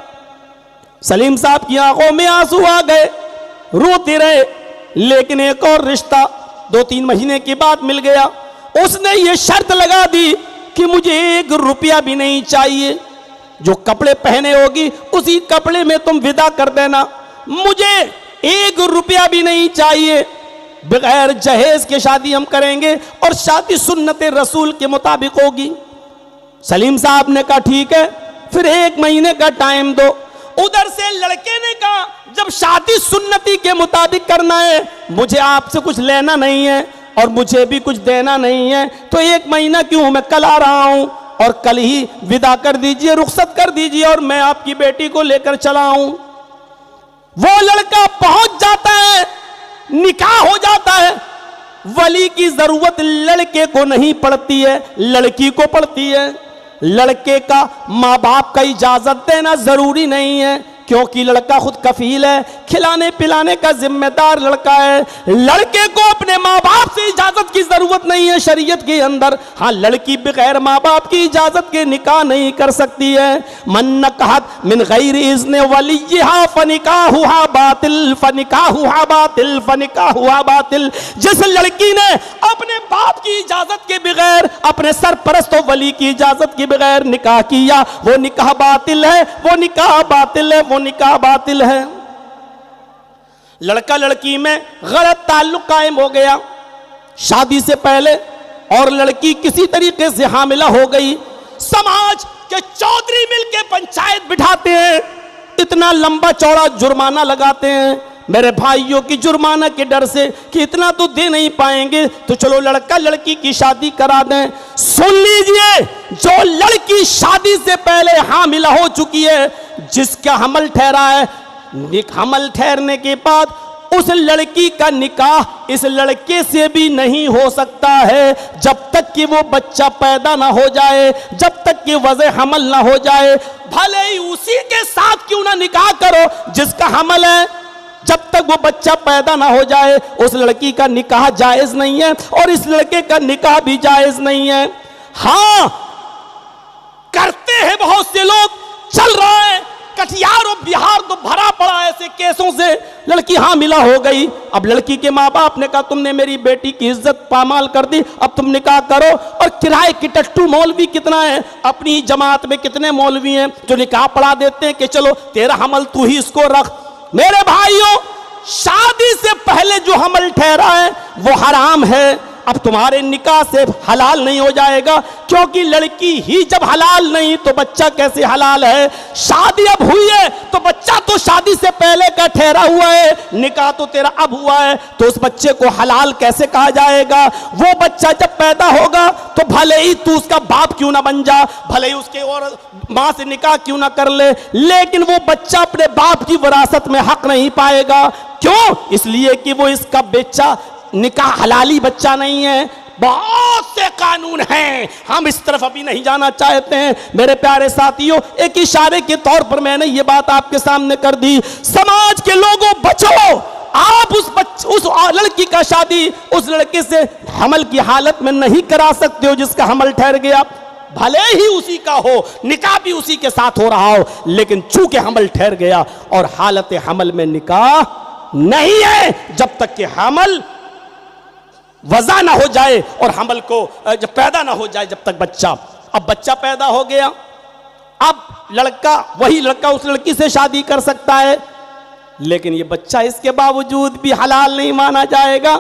सलीम साहब की आंखों में आंसू आ गए, रोते रहे, लेकिन एक और रिश्ता 2-3 महीने के बाद मिल गया। उसने ये शर्त लगा दी कि मुझे 1 रुपया भी नहीं चाहिए, जो कपड़े पहने होगी उसी कपड़े में तुम विदा कर देना, मुझे 1 रुपया भी नहीं चाहिए, बगैर जहेज के शादी हम करेंगे और शादी सुन्नत रसूल के मुताबिक होगी। सलीम साहब ने कहा ठीक है, फिर 1 महीने का टाइम दो। उधर से लड़के ने कहा जब शादी सुन्नती के मुताबिक करना है, मुझे आपसे कुछ लेना नहीं है और मुझे भी कुछ देना नहीं है, तो 1 महीना क्यों, मैं कल आ रहा हूं और कल ही विदा कर दीजिए, रुखसत कर दीजिए और मैं आपकी बेटी को लेकर चला आऊं। वो लड़का पहुंच जाता है, निकाह हो जाता है। वली की जरूरत लड़के को नहीं पड़ती है, लड़की को पड़ती है। लड़के का माँ बाप का इजाजत देना जरूरी नहीं है, क्योंकि लड़का खुद कफील है, खिलाने पिलाने का जिम्मेदार लड़का है। लड़के को अपने माँ बाप से इजाजत की जरूरत नहीं है शरीयत के अंदर। हाँ, लड़की बगैर माँ बाप की इजाजत के निकाह नहीं कर सकती है। मन नकहत मिन गैरि इज़्नि वलिय्यहा फनिकाहुहा बातिल फनिकाहुहा बातिल फनिकाहुहा बातिल। जिस लड़की ने अपने बाप की इजाजत के बगैर, अपने सरपरस्त वली की इजाजत के बगैर निकाह किया, वो निकाह बातिल है, वो निकाह बातिल है, वो निकाह बातिल है। लड़का लड़की में गलत ताल्लुक कायम हो गया शादी से पहले, और लड़की किसी तरीके से हामिला हो गई। समाज के चौधरी मिलके पंचायत बिठाते हैं, इतना लंबा चौड़ा जुर्माना लगाते हैं मेरे भाइयों की, जुर्माना के डर से कि इतना तो दे नहीं पाएंगे, तो चलो लड़का लड़की की शादी करा दें। सुन लीजिए, जो लड़की शादी से पहले हामिला हो चुकी है, जिसका हमल ठहरा है, हमल ठहरने के बाद उस लड़की का निकाह इस लड़के से भी नहीं हो सकता है जब तक कि वो बच्चा पैदा ना हो जाए, जब तक कि वज़े हमल ना हो जाए। भले ही उसी के साथ क्यों ना निकाह करो जिसका हमल है, जब तक वो बच्चा पैदा ना हो जाए उस लड़की का निकाह जायज नहीं है और इस लड़के का निकाह भी जायज नहीं है। हाँ, करते हैं बहुत से लोग, चल रहा है, कटिहार और बिहार तो भरा पड़ा ऐसे केसों से। लड़की हामिला हो गई, अब लड़की के माँ बाप ने कहा तुमने मेरी बेटी की इज्जत पामाल कर दी, अब तुम निकाह करो। और किराए की टट्टू मौलवी कितना है, अपनी जमात में कितने मौलवी हैं जो निकाह पढ़ा देते हैं कि चलो तेरा हमल तू ही इसको रख। मेरे भाइयों, शादी से पहले जो हमल ठहरा है वो हराम है, अब तुम्हारे निकाह से हलाल नहीं हो जाएगा, क्योंकि लड़की ही जब हलाल नहीं तो बच्चा कैसे हलाल है। शादी अब हुई है तो बच्चा तो शादी से पहले का ठहरा हुआ है, निकाह तो तेरा अब हुआ है, तो उस बच्चे को हलाल कैसे कहा जाएगा। वो बच्चा जब पैदा होगा तो भले ही तू उसका बाप क्यों ना बन जा, भले ही उसके और माँ से निकाह क्यों ना कर ले, लेकिन वो बच्चा अपने बाप की विरासत में हक नहीं पाएगा। क्यों? इसलिए कि वो इसका बच्चा निकाह हलाली बच्चा नहीं है। बहुत से कानून हैं, हम इस तरफ अभी नहीं जाना चाहते हैं। मेरे प्यारे साथियों, एक इशारे के तौर पर मैंने ये बात आपके सामने कर दी। समाज के लोगों, बचो, आप उस लड़की का शादी उस लड़के से हमल की हालत में नहीं करा सकते हो जिसका हमल ठहर गया। भले ही उसी का हो, निकाह भी उसी के साथ हो रहा हो, लेकिन चूंकि हमल ठहर गया और हालत हमल में निकाह नहीं है, जब तक कि हमल वज़ा ना हो जाए और हमल को जब पैदा ना हो जाए, जब तक बच्चा, अब बच्चा पैदा हो गया, अब लड़का, वही लड़का उस लड़की से शादी कर सकता है, लेकिन ये बच्चा इसके बावजूद भी हलाल नहीं माना जाएगा।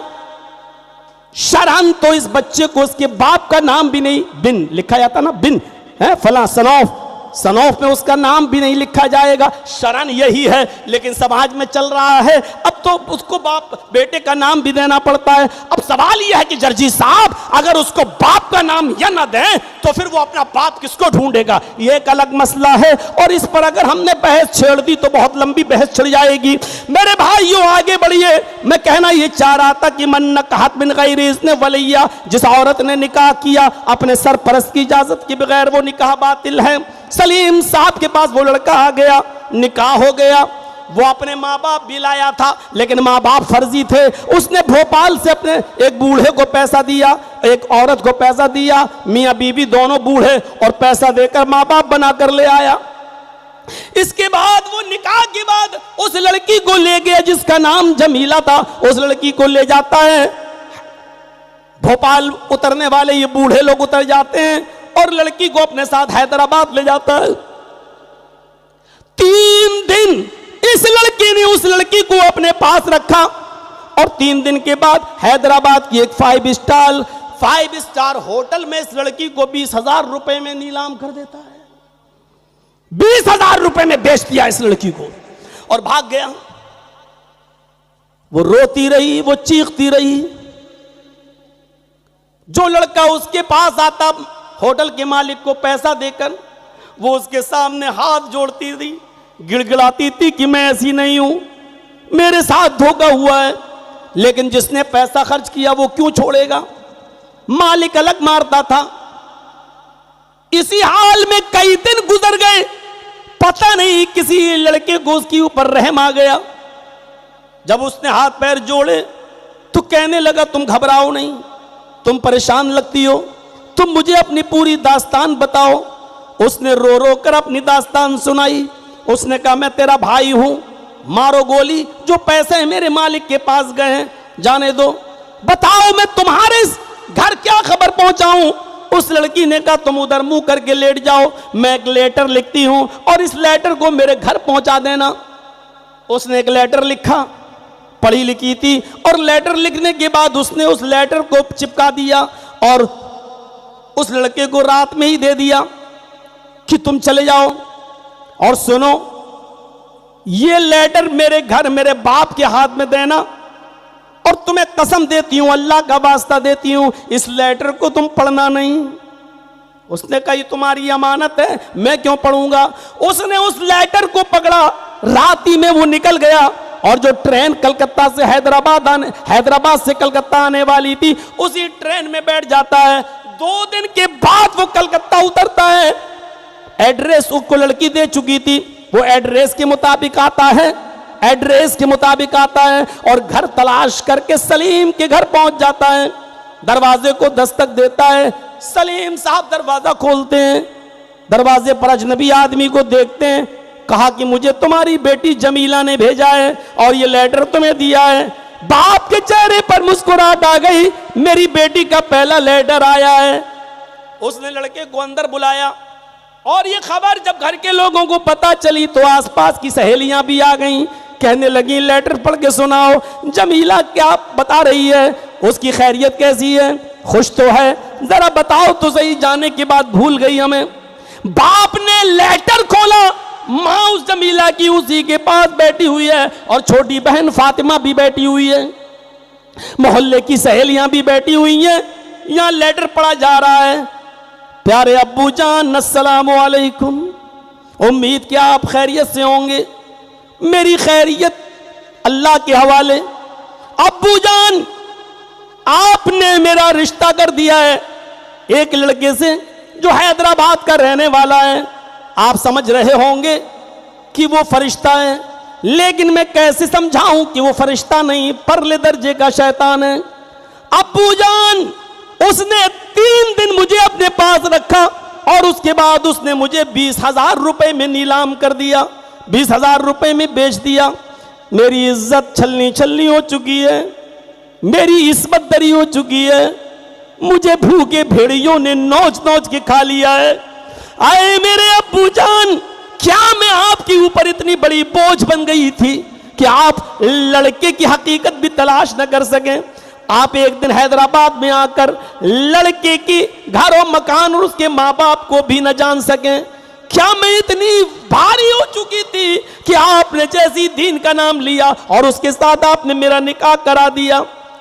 शरअन तो इस बच्चे को उसके बाप का नाम भी नहीं, बिन लिखा जाता ना, बिन है फला सनौफ, सनौफ में उसका नाम भी नहीं लिखा जाएगा, शरअन यही है। लेकिन समाज में चल रहा है अब तो उसको बाप बेटे का नाम भी देना पड़ता है। अब सवाल यह है कि जर्जी साहब अगर उसको बाप का नाम या ना दें तो फिर वो अपना बाप किसको ढूंढेगा, ये एक अलग मसला है। और इस पर अगर हमने बहस छेड़ दी तो बहुत लंबी बहस छिड़ जाएगी। मेरे भाइयों आगे बढ़िए, मैं कहना ये चाह रहा था कि मन नकाहत बिन गैर इज़्न वलिया, जिस औरत ने निकाह किया अपने सरपरस्त की इजाजत के बगैर वो निकाह बातिल है। सलीम साहब के पास वो लड़का आ गया, निकाह हो गया, वो अपने माँ बाप भी लाया था लेकिन माँ बाप फर्जी थे। उसने भोपाल से अपने एक बूढ़े को पैसा दिया, एक औरत को पैसा दिया, मियाँ बीवी दोनों बूढ़े, और पैसा देकर माँ बाप बनाकर ले आया। इसके बाद वो निकाह के बाद उस लड़की को ले गया जिसका नाम जमीला था, उस लड़की को ले जाता है। भोपाल उतरने वाले ये बूढ़े लोग उतर जाते हैं और लड़की को अपने साथ हैदराबाद ले जाता है। 3 दिन इस लड़की ने उस लड़की को अपने पास रखा और 3 दिन के बाद हैदराबाद की एक 5 स्टार होटल में इस लड़की को 20,000 रुपए में नीलाम कर देता है। 20,000 रुपए में बेच दिया इस लड़की को और भाग गया। वो रोती रही, वो चीखती रही। जो लड़का उसके पास आता होटल के मालिक को पैसा देकर, वो उसके सामने हाथ जोड़ती थी, गिड़गिड़ाती थी कि मैं ऐसी नहीं हूं, मेरे साथ धोखा हुआ है। लेकिन जिसने पैसा खर्च किया वो क्यों छोड़ेगा, मालिक अलग मारता था। इसी हाल में कई दिन गुजर गए, पता नहीं किसी लड़के को उसके ऊपर रहम आ गया। जब उसने हाथ पैर जोड़े तो कहने लगा तुम घबराओ नहीं, तुम परेशान लगती हो, तुम मुझे अपनी पूरी दास्तान बताओ। उसने रो रो कर अपनी दास्तान सुनाई। उसने कहा मैं तेरा भाई हूं, मारो गोली, जो पैसे मेरे मालिक के पास गए हैं जाने दो, बताओ मैं तुम्हारे घर क्या खबर पहुंचाऊं। उस लड़की ने कहा तुम उधर मुंह करके लेट जाओ, मैं एक लेटर लिखती हूं और इस लेटर को मेरे घर पहुंचा देना। उसने एक लेटर लिखा, पढ़ी लिखी थी, और लेटर लिखने के बाद उसने उस लेटर को चिपका दिया और उस लड़के को रात में ही दे दिया कि तुम चले जाओ और सुनो, ये लेटर मेरे घर मेरे बाप के हाथ में देना और तुम्हें कसम देती हूं, अल्लाह का वास्ता देती हूं, इस लेटर को तुम पढ़ना नहीं। उसने कहा ये तुम्हारी अमानत है, मैं क्यों पढ़ूंगा। उसने उस लेटर को पकड़ा, रात ही में वो निकल गया और जो ट्रेन कलकत्ता से हैदराबाद से कलकत्ता आने वाली थी उसी ट्रेन में बैठ जाता है। 2 दिन के बाद वो कलकत्ता उतरता है। एड्रेस उसको लड़की दे चुकी थी, वो एड्रेस के मुताबिक आता है, और घर तलाश करके सलीम के घर पहुंच जाता है। दरवाजे को दस्तक देता है, सलीम साहब दरवाजा खोलते हैं। दरवाजे पर अजनबी आदमी को देखते हैं। कहा कि मुझे तुम्हारी बेटी जमीला ने भेजा है और ये लेटर तुम्हें दिया है। बाप के चेहरे पर मुस्कुराहट आ गई, मेरी बेटी का पहला लेटर आया है। उसने लड़के को अंदर बुलाया और ये खबर जब घर के लोगों को पता चली तो आसपास की सहेलियां भी आ गईं, कहने लगी लेटर पढ़ के सुनाओ, जमीला क्या बता रही है, उसकी खैरियत कैसी है, खुश तो है, जरा बताओ तो सही। जाने के बाद भूल गई हमें। बाप ने लेटर खोला, माँ उस जमीला की उसी के पास बैठी हुई है और छोटी बहन फातिमा भी बैठी हुई है, मोहल्ले की सहेलियां भी बैठी हुई हैं। यहां लेटर पढ़ा जा रहा है, प्यारे अब्बू जान अस्सलामु अलैकुम, उम्मीद क्या आप खैरियत से होंगे, मेरी खैरियत अल्लाह के हवाले। अब्बू जान आपने मेरा रिश्ता कर दिया है एक लड़के से जो हैदराबाद का रहने वाला है। आप समझ रहे होंगे कि वो फरिश्ता है, लेकिन मैं कैसे समझाऊं कि वो फरिश्ता नहीं, परले दर्जे का शैतान है। अब्बू जान उसने 3 दिन मुझे अपने पास रखा और उसके बाद उसने मुझे 20,000 रुपए में नीलाम कर दिया, 20,000 रुपए में बेच दिया। मेरी इज्जत छलनी छलनी हो चुकी है, मेरी इस्मत दरी हो चुकी है, मुझे भूखे भेड़ियों ने नोच नोच के खा लिया है। आए मेरे अब्बू जान, क्या मैं आपके ऊपर इतनी बड़ी बोझ बन गई थी कि आप लड़के की हकीकत भी तलाश न कर सकें। आप एक दिन हैदराबाद में आकर लड़के की घर और मकान और उसके माँ बाप को भी न जान सकें? क्या मैं इतनी भारी हो चुकी थी कि आपने जैसी दीन का नाम लिया और उसके साथ आपने मेरा निकाह करा दिया?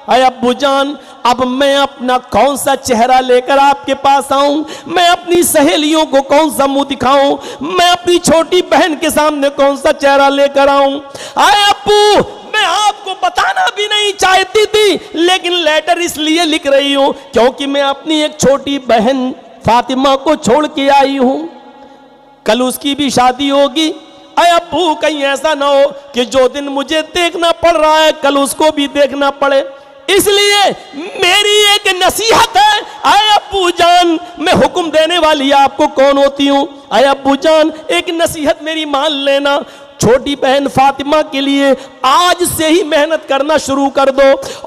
अरे अब्बू जान, अब मैं अपना कौन सा चेहरा लेकर आपके पास आऊं? मैं अपनी सहेलियों को कौन सा मुंह दिखाऊं? मैं अपनी छोटी बहन के सामने कौन सा चेहरा लेकर आऊं? अरे अब्बू, मैं आपको बताना भी नहीं चाहती थी, लेकिन लेटर इसलिए लिख रही हूं क्योंकि मैं अपनी एक छोटी बहन फातिमा को छोड़ के आई हूं। कल उसकी भी शादी होगी। अरे अब्बू, कहीं ऐसा ना हो कि जो दिन मुझे देखना पड़ रहा है कल उसको भी देखना पड़े, इसलिए मेरी एक नसीहत है। अरे अब्बू जान, मैं हुक्म देने वाली आपको कौन होती हूं? अरे अब्बू जान, एक नसीहत मेरी मान लेना। छोटी बहन फातिमा के लिए आज से ही मेहनत करना शुरू कर दो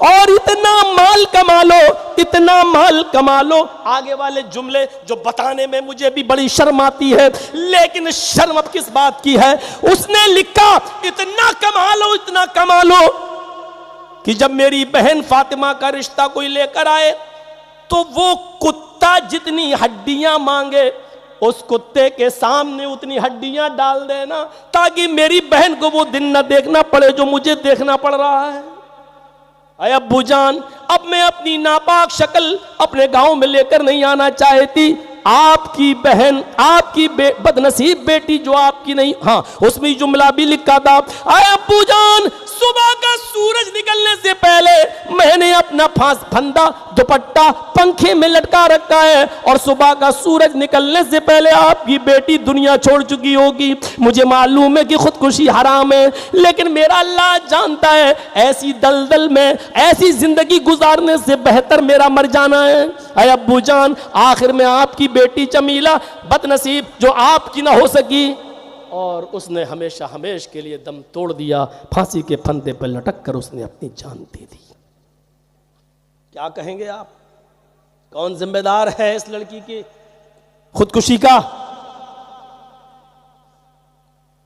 और इतना माल कमा लो, इतना माल कमा लो। आगे वाले जुमले जो बताने में मुझे भी बड़ी शर्म आती है, लेकिन शर्म अब किस बात की है? उसने लिखा, इतना कमा लो, इतना कमा लो कि जब मेरी बहन फातिमा का रिश्ता कोई लेकर आए तो वो कुत्ता जितनी हड्डियां मांगे उस कुत्ते के सामने उतनी हड्डियां डाल देना, ताकि मेरी बहन को वो दिन न देखना पड़े जो मुझे देखना पड़ रहा है। अरे अब्बू जान, अब मैं अपनी नापाक शक्ल अपने गांव में लेकर नहीं आना चाहती। आपकी बहन, आपकी बदनसीब बेटी जो आपकी नहीं, हाँ उसमें जुमला भी लिखा था, अरे अब्बू जान, सुबह का सूरज निकलने से पहले मैंने अपना फंदा दुपट्टा पंखे में लटका रखा है और सुबह का सूरज निकलने से पहले आपकी बेटी दुनिया छोड़ चुकी होगी। मुझे मालूम है कि खुदकुशी हराम है, लेकिन मेरा अल्लाह जानता है ऐसी दलदल में ऐसी जिंदगी गुजारने से बेहतर मेरा मर जाना है। अरे अब्बू जान, आखिर में आपकी बेटी जमीला बदनसीब जो आपकी ना हो सकी और उसने हमेशा हमेश के लिए दम तोड़ दिया, फांसी के फंदे पर लटक कर उसने अपनी जान दे दी। क्या कहेंगे आप? कौन जिम्मेदार है इस लड़की की खुदकुशी का?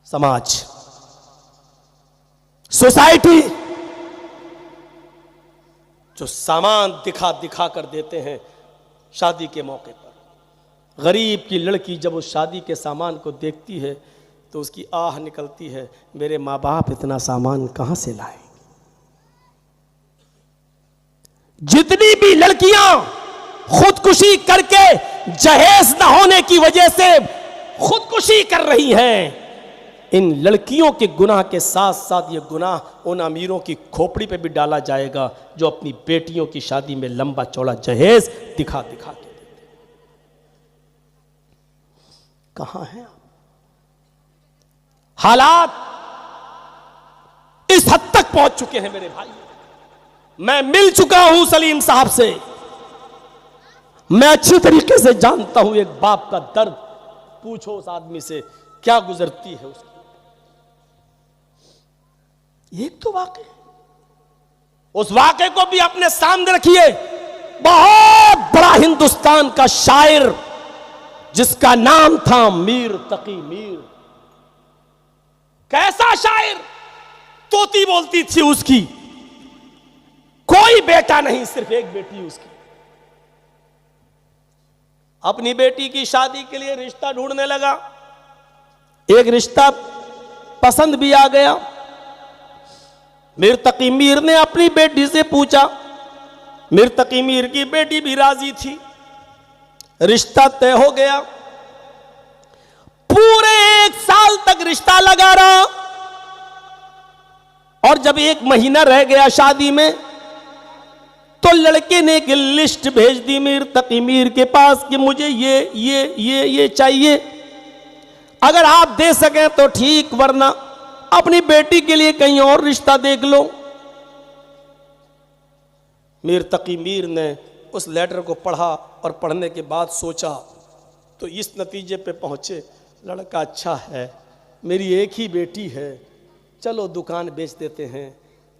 समाज, सोसाइटी, जो सामान दिखा दिखा कर देते हैं शादी के मौके पर। गरीब की लड़की जब उस शादी के सामान को देखती है तो उसकी आह निकलती है, मेरे माँ बाप इतना सामान कहां से लाएंगे? जितनी भी लड़कियां खुदकुशी करके जहेज न होने की वजह से खुदकुशी कर रही हैं, इन लड़कियों के गुनाह के साथ साथ ये गुनाह उन अमीरों की खोपड़ी पे भी डाला जाएगा जो अपनी बेटियों की शादी में लंबा चौड़ा जहेज दिखा दिखा के देते। कहां हैं आप? हालात इस हद तक पहुंच चुके हैं मेरे भाई। मैं मिल चुका हूं सलीम साहब से, मैं अच्छी तरीके से जानता हूं एक बाप का दर्द। पूछो उस आदमी से क्या गुजरती है उसकी। एक तो वाकई, उस वाकई को भी अपने सामने रखिए। बहुत बड़ा हिंदुस्तान का शायर जिसका नाम था मीर तकी मीर। कैसा शायर? तोती बोलती थी उसकी, कोई बेटा नहीं, सिर्फ एक बेटी उसकी। अपनी बेटी की शादी के लिए रिश्ता ढूंढने लगा, एक रिश्ता पसंद भी आ गया। मीर तकी मीर ने अपनी बेटी से पूछा, मीर तकी मीर की बेटी भी राजी थी, रिश्ता तय हो गया। पूरे 1 साल तक रिश्ता लगा रहा और जब 1 महीना रह गया शादी में तो लड़के ने एक लिस्ट भेज दी मीर तकी मीर के पास कि मुझे ये चाहिए, अगर आप दे सकें तो ठीक, वरना अपनी बेटी के लिए कहीं और रिश्ता देख लो। मीर तकी मीर ने उस लेटर को पढ़ा और पढ़ने के बाद सोचा तो इस नतीजे पे पहुंचे, लड़का अच्छा है, मेरी एक ही बेटी है, चलो दुकान बेच देते हैं,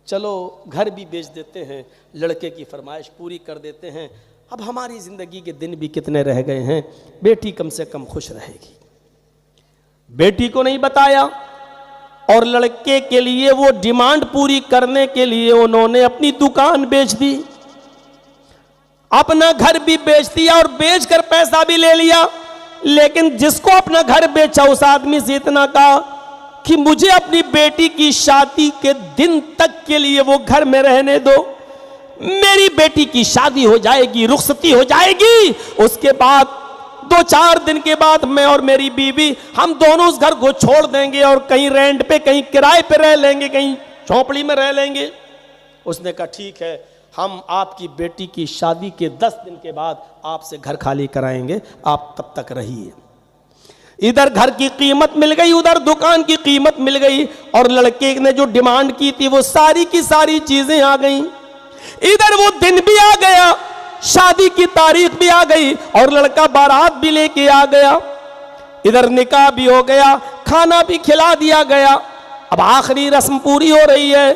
चलो घर भी बेच देते हैं, लड़के की फरमाइश पूरी कर देते हैं। अब हमारी ज़िंदगी के दिन भी कितने रह गए हैं, बेटी कम से कम खुश रहेगी। बेटी को नहीं बताया और लड़के के लिए वो डिमांड पूरी करने के लिए उन्होंने अपनी दुकान बेच दी। अपना घर भी बेच दिया और बेचकर पैसा भी ले लिया, लेकिन जिसको अपना घर बेचा उस आदमी से इतना कहा कि मुझे अपनी बेटी की शादी के दिन तक के लिए वो घर में रहने दो, मेरी बेटी की शादी हो जाएगी, रुखसती हो जाएगी, उसके बाद 2-4 दिन के बाद मैं और मेरी बीवी हम दोनों उस घर को छोड़ देंगे और कहीं रेंट पे, कहीं किराए पे रह लेंगे, कहीं झोंपड़ी में रह लेंगे। उसने कहा ठीक है, हम आपकी बेटी की शादी के 10 दिन के बाद आपसे घर खाली कराएंगे, आप तब तक रहिए। इधर घर की कीमत मिल गई, उधर दुकान की कीमत मिल गई, और लड़के ने जो डिमांड की थी वो सारी की सारी चीजें आ गई। इधर वो दिन भी आ गया, शादी की तारीख भी आ गई, और लड़का बारात भी लेके आ गया। इधर निकाह भी हो गया, खाना भी खिला दिया गया। अब आखिरी रस्म पूरी हो रही है,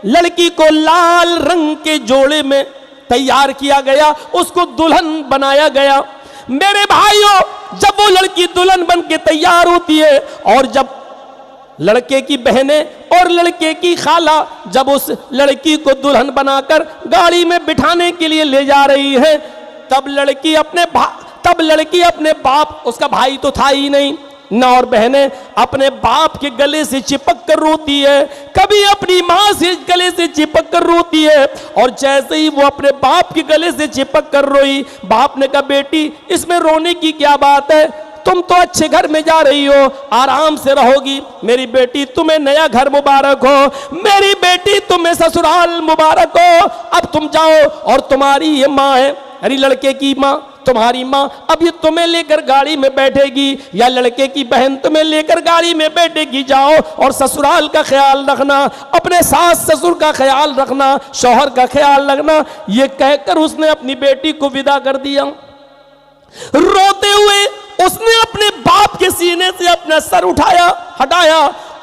लड़की को लाल रंग के जोड़े में तैयार किया गया, उसको दुल्हन बनाया गया। मेरे भाइयों, जब वो लड़की दुल्हन बन के तैयार होती है और जब लड़के की बहनें और लड़के की खाला जब उस लड़की को दुल्हन बनाकर गाड़ी में बिठाने के लिए ले जा रही है, तब लड़की अपने बाप, उसका भाई तो था ही नहीं ना, और बहनें अपने बाप के गले से चिपक कर रोती है, कभी अपनी माँ से गले से चिपक कर रोती है। और जैसे ही वो अपने बाप के गले से चिपक कर रोई, बाप ने कहा बेटी इसमें रोने की क्या बात है, तुम तो अच्छे घर में जा रही हो, आराम से रहोगी, मेरी बेटी तुम्हें नया घर मुबारक हो, मेरी बेटी तुम्हें ससुराल मुबारक हो, अब तुम जाओ। और तुम्हारी ये माँ है, अरे लड़के की माँ, तुम्हारी माँ अब ये तुम्हें लेकर गाड़ी में बैठेगी, या लड़के की बहन तुम्हें लेकर गाड़ी में बैठेगी, जाओ और ससुराल का ख्याल रखना, अपने सास ससुर का ख्याल रखना, शौहर का ख्याल रखना। ये कहकर उसने अपनी बेटी को विदा कर दिया। रोते हुए उसने अपने बाप के सीने से अपना सर हटाया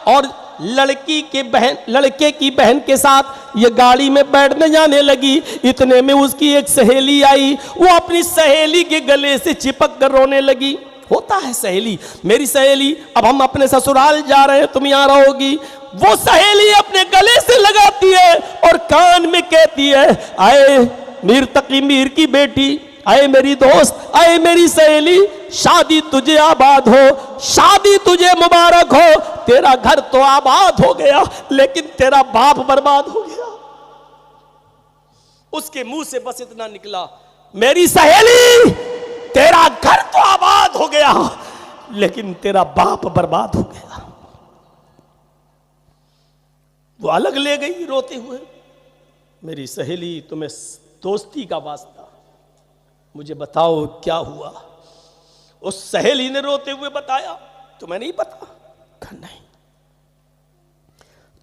और लड़के की बहन के साथ ये गाड़ी में बैठने जाने लगी। इतने में उसकी एक सहेली आई, वो अपनी सहेली के गले से चिपक कर रोने लगी। होता है सहेली, मेरी सहेली, अब हम अपने ससुराल जा रहे हैं, तुम यहाँ रहोगी। वो सहेली अपने गले से लगाती है और कान में कहती है, आए मीर तकी मीर की बेटी, आए मेरी दोस्त, आए मेरी सहेली, शादी तुझे आबाद हो, शादी तुझे मुबारक हो, तेरा घर तो आबाद हो गया लेकिन तेरा बाप बर्बाद हो गया। उसके मुंह से बस इतना निकला, मेरी सहेली तेरा घर तो आबाद हो गया लेकिन तेरा बाप बर्बाद हो गया। वो अलग ले गई रोते हुए, मेरी सहेली तुम्हें दोस्ती का वास्ता, मुझे बताओ क्या हुआ। उस सहेली ने रोते हुए बताया, तुम्हें नहीं पता? कहा नहीं,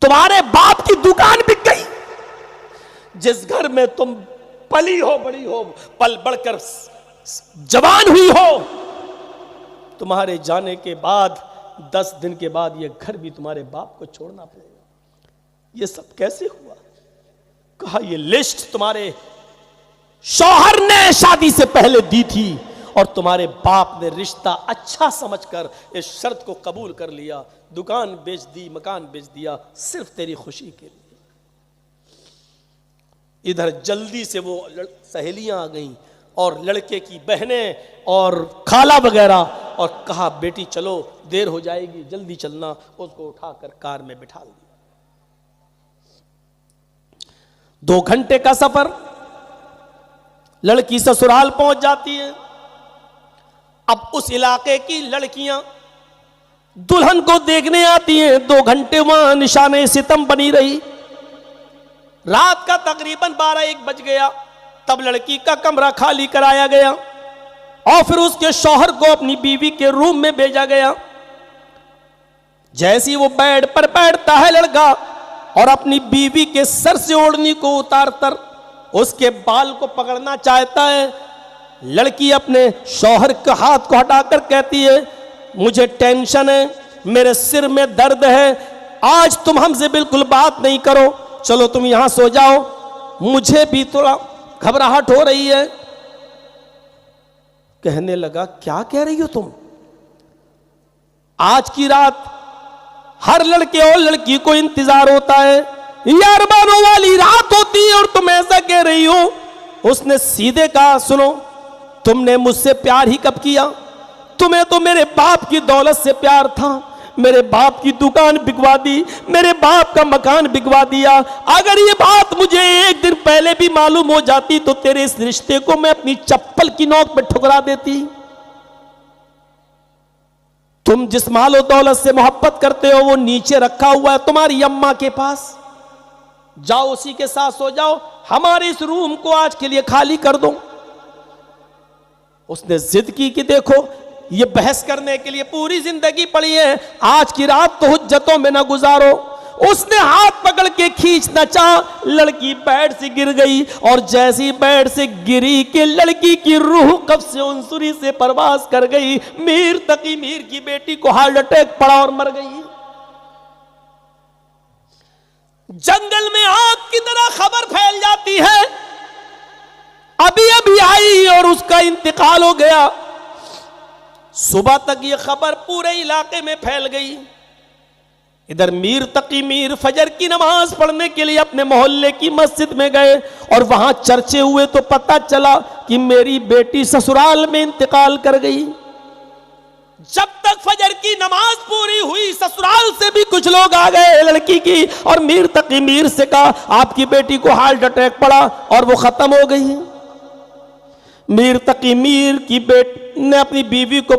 तुम्हारे बाप की दुकान बिक गई, जिस घर में तुम पली हो, बड़ी हो, पल बढ़कर जवान हुई हो, तुम्हारे जाने के बाद 10 दिन के बाद यह घर भी तुम्हारे बाप को छोड़ना पड़ेगा। यह सब कैसे हुआ? कहा यह लिस्ट तुम्हारे शौहर ने शादी से पहले दी थी और तुम्हारे बाप ने रिश्ता अच्छा समझकर इस शर्त को कबूल कर लिया, दुकान बेच दी, मकान बेच दिया, सिर्फ तेरी खुशी के लिए। इधर जल्दी से वो सहेलियां आ गईं और लड़के की बहनें और खाला वगैरह, और कहा बेटी चलो देर हो जाएगी, जल्दी चलना। उसको उठाकर कार में बिठा दिया। 2 घंटे का सफर, लड़की ससुराल पहुंच जाती है। अब उस इलाके की लड़कियां दुल्हन को देखने आती हैं। 2 घंटे वहां निशाने सितम बनी रही। रात का तकरीबन 12-1 बज गया, तब लड़की का कमरा खाली कराया गया और फिर उसके शौहर को अपनी बीवी के रूम में भेजा गया। जैसे ही वो बेड पर बैठता है लड़का और अपनी बीवी के सर से ओढ़नी को उतारकर उसके बाल को पकड़ना चाहता है, लड़की अपने शौहर के हाथ को हटाकर कहती है, मुझे टेंशन है, मेरे सिर में दर्द है, आज तुम हमसे बिल्कुल बात नहीं करो, चलो तुम यहां सो जाओ, मुझे भी थोड़ा घबराहट हो रही है। कहने लगा, क्या कह रही हो तुम? आज की रात हर लड़के और लड़की को इंतजार होता है, ये अरमानों वाली रात होती है और तुम ऐसा कह रही हो। उसने सीधे कहा, सुनो, तुमने मुझसे प्यार ही कब किया? तुम्हें तो मेरे बाप की दौलत से प्यार था, मेरे बाप की दुकान बिकवा दी, मेरे बाप का मकान बिकवा दिया। अगर ये बात मुझे एक दिन पहले भी मालूम हो जाती तो तेरे इस रिश्ते को मैं अपनी चप्पल की नोक पे ठुकरा देती। तुम जिस मालो दौलत से मोहब्बत करते हो वो नीचे रखा हुआ है तुम्हारी अम्मा के पास, जाओ उसी के साथ सो जाओ, हमारे इस रूम को आज के लिए खाली कर दो। उसने जिद की कि देखो, ये बहस करने के लिए पूरी जिंदगी पड़ी है, आज की रात तो हुज्जतों में ना गुजारो। उसने हाथ पकड़ के खींचना चाहा, लड़की बेड से गिर गई, और जैसी बेड से गिरी कि लड़की की रूह कब से उनसुरी से परवास कर गई। मीर तकी मीर की बेटी को हार्ट अटैक पड़ा और मर गई। जंगल में आग की तरह खबर फैल जाती है, अभी अभी आई और उसका इंतकाल हो गया। सुबह तक यह खबर पूरे इलाके में फैल गई। इधर मीर तकी मीर फजर की नमाज पढ़ने के लिए अपने मोहल्ले की मस्जिद में गए और वहां चर्चे हुए तो पता चला कि मेरी बेटी ससुराल में इंतकाल कर गई। जब तक फजर की नमाज पूरी हुई, ससुराल से भी कुछ लोग आ गए लड़की की, और मीर तकी मीर से कहा आपकी बेटी को हार्ट अटैक पड़ा और वो खत्म हो गई। मीर तकी मीर की बेटी ने अपनी बीवी को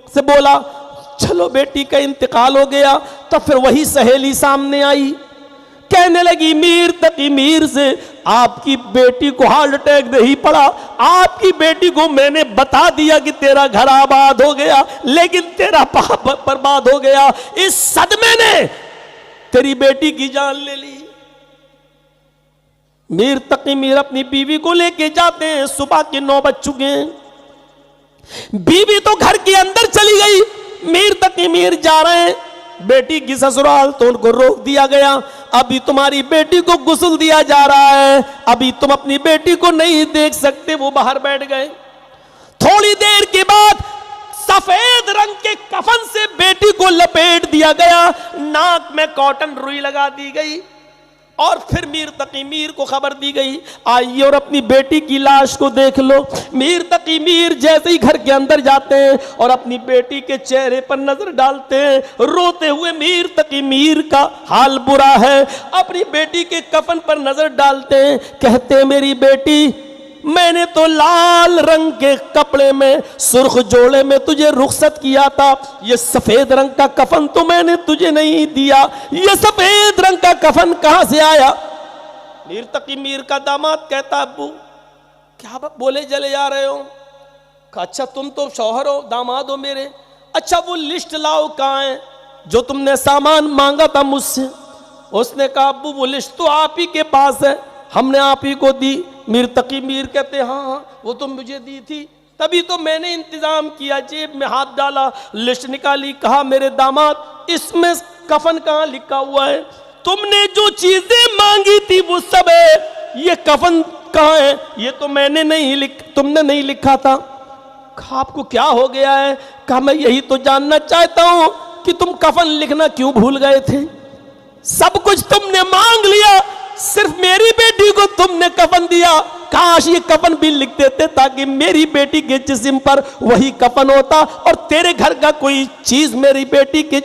से बोला, चलो बेटी का इंतकाल हो गया। तो फिर वही सहेली सामने आई, कहने लगी मीर तकी मीर से, आपकी बेटी को हार्ट अटैक नहीं पड़ा, आपकी बेटी को मैंने बता दिया कि तेरा घर आबाद हो गया, लेकिन तेरा बाप बर्बाद हो गया। इस सदमे ने तेरी बेटी की जान ले ली। मीर तकी मीर अपनी बीवी को लेके जाते हैं, सुबह के 9 बज चुके हैं। बीवी तो घर के अंदर चली गई, मीर तकी मीर जा रहे हैं बेटी की ससुराल, तो उनको रोक दिया गया। अभी तुम्हारी बेटी को गुस्ल दिया जा रहा है, अभी तुम अपनी बेटी को नहीं देख सकते। वो बाहर बैठ गए। थोड़ी देर के बाद सफेद रंग के कफन से बेटी को लपेट दिया गया, नाक में कॉटन रुई लगा दी गई, और फिर मीर तकी मीर को खबर दी गई, आइए और अपनी बेटी की लाश को देख लो। मीर तकी मीर जैसे ही घर के अंदर जाते हैं और अपनी बेटी के चेहरे पर नजर डालते हैं, रोते हुए मीर तकी मीर का हाल बुरा है। अपनी बेटी के कफन पर नजर डालते हैं, कहते हैं मेरी बेटी, मैंने तो लाल रंग के कपड़े में सुर्ख जोड़े में तुझे रुखसत किया था, ये सफेद रंग का कफन तो मैंने तुझे नहीं दिया, ये सफेद रंग का कफन कहां से आया? मीर तकी मीर का दामाद कहता, अब्बू क्या बोले जले जा रहे हो? अच्छा तुम तो शौहर हो, दामाद हो मेरे, अच्छा वो लिस्ट लाओ कहाँ है जो तुमने सामान मांगा था मुझसे? उसने कहा अब्बू वो लिस्ट तो आप ही के पास है, हमने आप ही को दी। मीर तकी मीर कहते हाँ हाँ वो तो मुझे दी थी, तभी तो मैंने इंतजाम किया। जेब में हाथ डाला, लिस्ट निकाली, कहा मेरे दामाद इसमें कफन कहाँ लिखा हुआ है? तुमने जो चीजें मांगी थी वो सब है, ये कफन कहाँ है? ये तो मैंने नहीं तुमने नहीं लिखा था। कहा आपको क्या हो गया है? कहा मैं यही तो जानना चाहता हूं कि तुम कफन लिखना क्यों भूल गए थे? सब कुछ तुमने मांग लिया, सिर्फ मेरी बेटी को तुमने कफन दिया। काश ये कफन भी लिख देते ताकि मेरी बेटी के जिस्म पर वही कफन होता और तेरे घर का कोई चीज मेरी बेटी के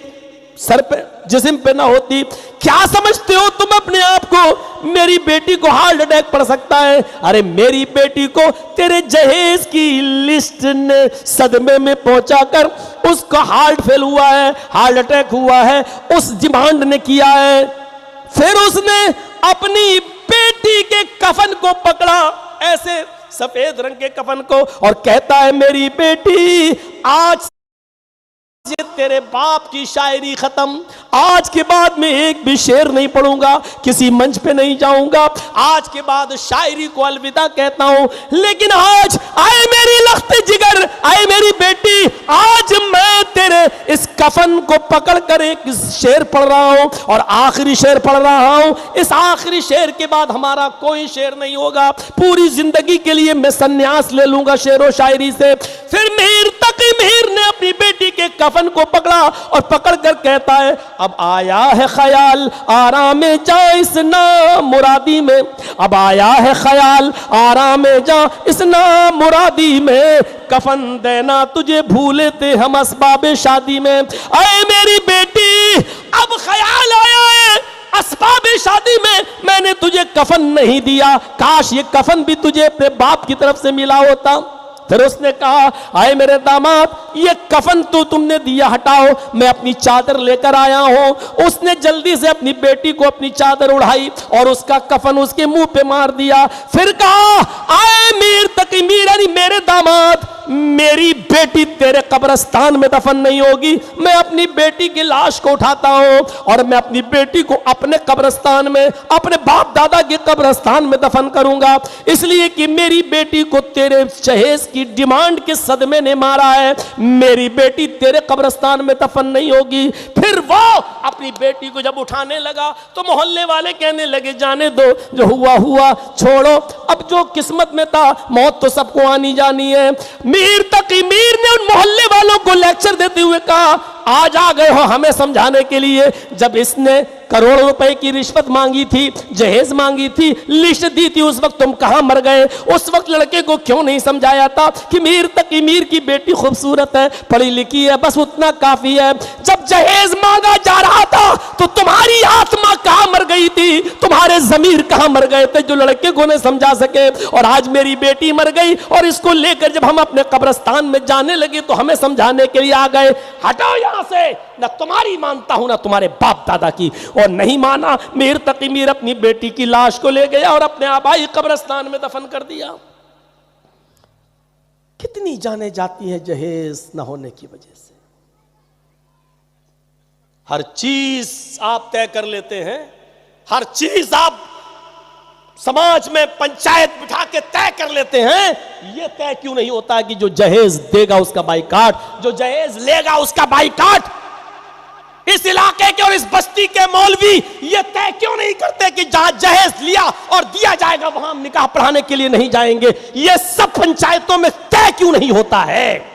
सर पे जिस्म पे ना होती। क्या समझते हो तुम अपने आप को? मेरी बेटी को हार्ट अटैक पड़ सकता है। अरे मेरी बेटी को तेरे जहेज की लिस्ट ने सदमे में पहुंचाकर उसका हार्ट फेल हुआ है, हार्ट अटैक हुआ है, उस डिमांड ने किया है। फिर उसने अपनी बेटी के कफन को पकड़ा, ऐसे सफेद रंग के कफन को, और कहता है मेरी बेटी आज ये तेरे बाप की शायरी खत्म, आज के बाद मैं एक भी शेर नहीं पढ़ूंगा, किसी मंच पे नहीं जाऊंगा, आज के बाद शायरी को अलविदा कहता हूं। लेकिन आज आए मेरी लख्त जिगर, आए मेरी बेटी, आज मैं तेरे इस कफन को पकड़कर एक शेर पढ़ रहा हूं और आखिरी शेर पढ़ रहा हूं। इस आखिरी शेर के बाद हमारा कोई शेर नहीं होगा, पूरी जिंदगी के लिए मैं संन्यास ले लूंगा शेर व शायरी से। फिर मीर तकी मीर ने अपनी बेटी के कफन को पकड़ा और पकड़ कर कहता है, अब आया है ख्याल आराम जा इस नामुरादी में, अब आया है ख्याल आराम जा इस नामुरादी में, कफन देना तुझे भूले थे हम असबाबे शादी में। अरे मेरी बेटी, अब ख्याल आया है असबाबे शादी में मैंने तुझे कफन नहीं दिया, काश ये कफन भी तुझे अपने बाप की तरफ से मिला होता। फिर उसने कहा, आए मेरे दामाद, ये कफन तो तुमने दिया, हटाओ, मैं अपनी चादर लेकर आया हूं। उसने जल्दी से अपनी बेटी को अपनी चादर उड़ाई और उसका कफन उसके मुंह पे मार दिया। फिर कहा, आए मीर तकी मीर, यानी मेरे दामाद, मेरी बेटी तेरे कब्रिस्तान में दफन नहीं होगी, मैं अपनी बेटी की लाश को उठाता हूं और मैं अपनी बेटी को अपने कब्रिस्तान में, अपने बाप दादा के कब्रिस्तान में दफन करूंगा, इसलिए कि मेरी बेटी को तेरे जहेज की डिमांड के सदमे ने मारा है, मेरी बेटी तेरे कब्रिस्तान में दफन नहीं होगी। फिर वो अपनी बेटी को जब उठाने लगा तो मोहल्ले वाले कहने लगे, जाने दो, जो हुआ हुआ, छोड़ो, अब जो किस्मत में था, मौत तो सबको आनी जानी है। मीर तकी मीर ने उन मोहल्ले वालों को लेक्चर देते हुए कहा, आज आ गए हो हमें समझाने के लिए, जब इसने करोड़ों रुपए की रिश्वत मांगी थी, जहेज मांगी थी, लिस्ट दी थी, उस वक्त तुम कहां मर गए? उस वक्त लड़के को क्यों नहीं समझाया था कि मीर तकी मीर की बेटी खूबसूरत है, पढ़ी लिखी है, बस उतना काफी है। जब जहेज मांगा जा रहा था तो तुम्हारी आत्मा कहां मर गई थी, तुम्हारे जमीर कहां मर गए थे, जो लड़के को नहीं समझा सके। और आज मेरी बेटी मर गई और इसको लेकर जब हम अपने कब्रिस्तान में जाने लगे तो हमें समझाने के लिए आ गए। हटाओ यहां से, ना तुम्हारी मानता हूं ना तुम्हारे बाप दादा की। और नहीं माना, मीर तकी मीर अपनी बेटी की लाश को ले गया और अपने आबाई कब्रिस्तान में दफन कर दिया। कितनी जाने जाती हैं जहेज न होने की वजह से। हर चीज आप तय कर लेते हैं, हर चीज आप समाज में पंचायत बिठा के तय कर लेते हैं। यह तय क्यों नहीं होता कि जो जहेज देगा उसका बाइकाट, जो जहेज लेगा उसका बाइकाट? इस इलाके के और इस बस्ती के मौलवी ये तय क्यों नहीं करते कि जहां जहेज लिया और दिया जाएगा वहां हम निकाह पढ़ाने के लिए नहीं जाएंगे? ये सब पंचायतों में तय क्यों नहीं होता है?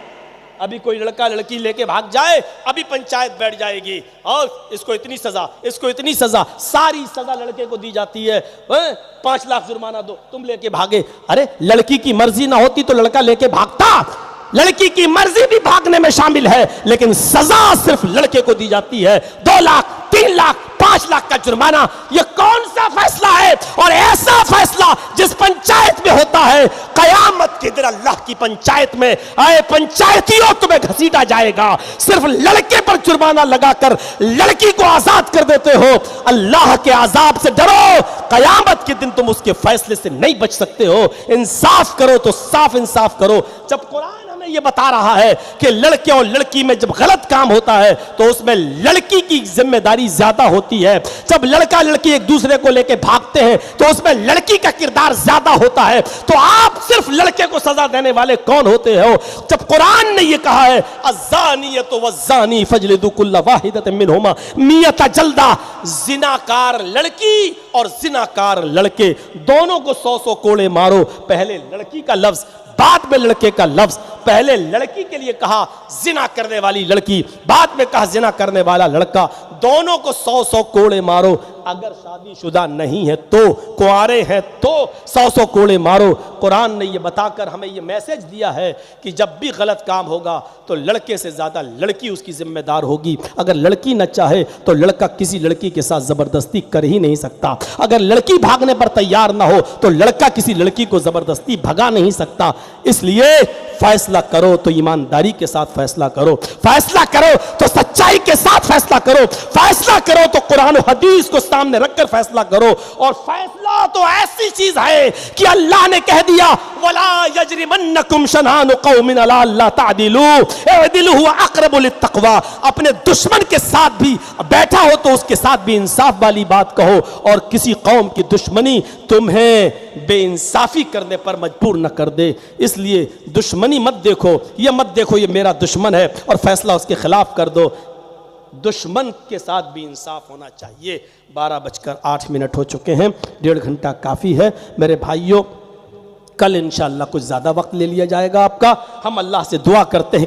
अभी कोई लड़का लड़की लेके भाग जाए, अभी पंचायत बैठ जाएगी और इसको इतनी सजा, इसको इतनी सजा, सारी सजा लड़के को दी जाती है। 5 लाख जुर्माना दो, तुम लेके भागे। अरे लड़की की मर्जी ना होती तो लड़का लेके भागता, लड़की की मर्जी भी भागने में शामिल है, लेकिन सजा सिर्फ लड़के को दी जाती है। 2 लाख, 3 लाख, 5 लाख का जुर्माना, यह कौन सा फैसला है? और ऐसा फैसला जिस पंचायत में होता है, कयामत के दिन अल्लाह की पंचायत में आए पंचायतियों तुम्हें घसीटा जाएगा। सिर्फ लड़के पर जुर्माना लगाकर लड़की को आजाद कर देते हो। अल्लाह के आजाब से डरो, कयामत के दिन तुम उसके फैसले से नहीं बच सकते हो। इंसाफ करो तो साफ इंसाफ करो। जब कुरान ये बता रहा है कि लड़के और लड़की में जब गलत काम होता है तो उसमें लड़की की जिम्मेदारी ज्यादा होती है। जब लड़का लड़की एक दूसरे को लेकर भागते हैं तो उसमें लड़की का किरदार ज्यादा होता है। तो आप सिर्फ लड़के को सजा देने वाले कौन होते हो? जब कुरान ने यह कहा है, अज़्ज़ानियतु वज़्ज़ानी फजलिदू कुल्ला वाहिदतिन मिनहुमा मियता जल्दा, जिनाकार लड़की और जिनाकार लड़के दोनों को 100 कोड़े मारो। पहले लड़की का लफ्ज, बाद में लड़के का लफ्ज। पहले लड़की के लिए कहा जिना करने वाली लड़की, बाद में कहा जिना करने वाला लड़का। दोनों को 100 कोड़े मारो। अगर शादीशुदा नहीं है तो, कुंवारे हैं तो 100 कोड़े मारो। कुरान ने यह बताकर हमें यह मैसेज दिया है कि जब भी गलत काम होगा तो लड़के से ज्यादा लड़की उसकी जिम्मेदार होगी। अगर लड़की न चाहे तो लड़का किसी लड़की के साथ जबरदस्ती कर ही नहीं सकता। अगर लड़की भागने पर तैयार ना हो तो लड़का किसी लड़की को जबरदस्ती भगा नहीं सकता। इसलिए फैसला करो तो ईमानदारी के साथ फैसला करो, फैसला करो तो सच्चाई के साथ फैसला करो, फैसला करो तो कुरान और हदीस को सामने रखकर फैसला करो। और फैसला तो ऐसी चीज है कि अल्लाह ने कह दिया, वला यजरिमन्नकुम शनानु कौमिन अला अल्ला तादिलू इदिलू हुवा अक़रबु लित्तक़वा। अपने दुश्मन के साथ भी बैठा हो तो उसके साथ भी इंसाफ वाली बात कहो, और किसी कौम की दुश्मनी तुम्हें बेइंसाफी करने पर मजबूर न कर दे। इसलिए दुश्मनी मत देखो, ये मत देखो ये मेरा दुश्मन है और फैसला उसके खिलाफ कर दो। दुश्मन के साथ भी इंसाफ होना चाहिए। 12:08 हो चुके हैं, 1.5 घंटा काफ़ी है मेरे भाइयों। कल इंशाअल्लाह कुछ ज़्यादा वक्त ले लिया जाएगा आपका। हम अल्लाह से दुआ करते हैं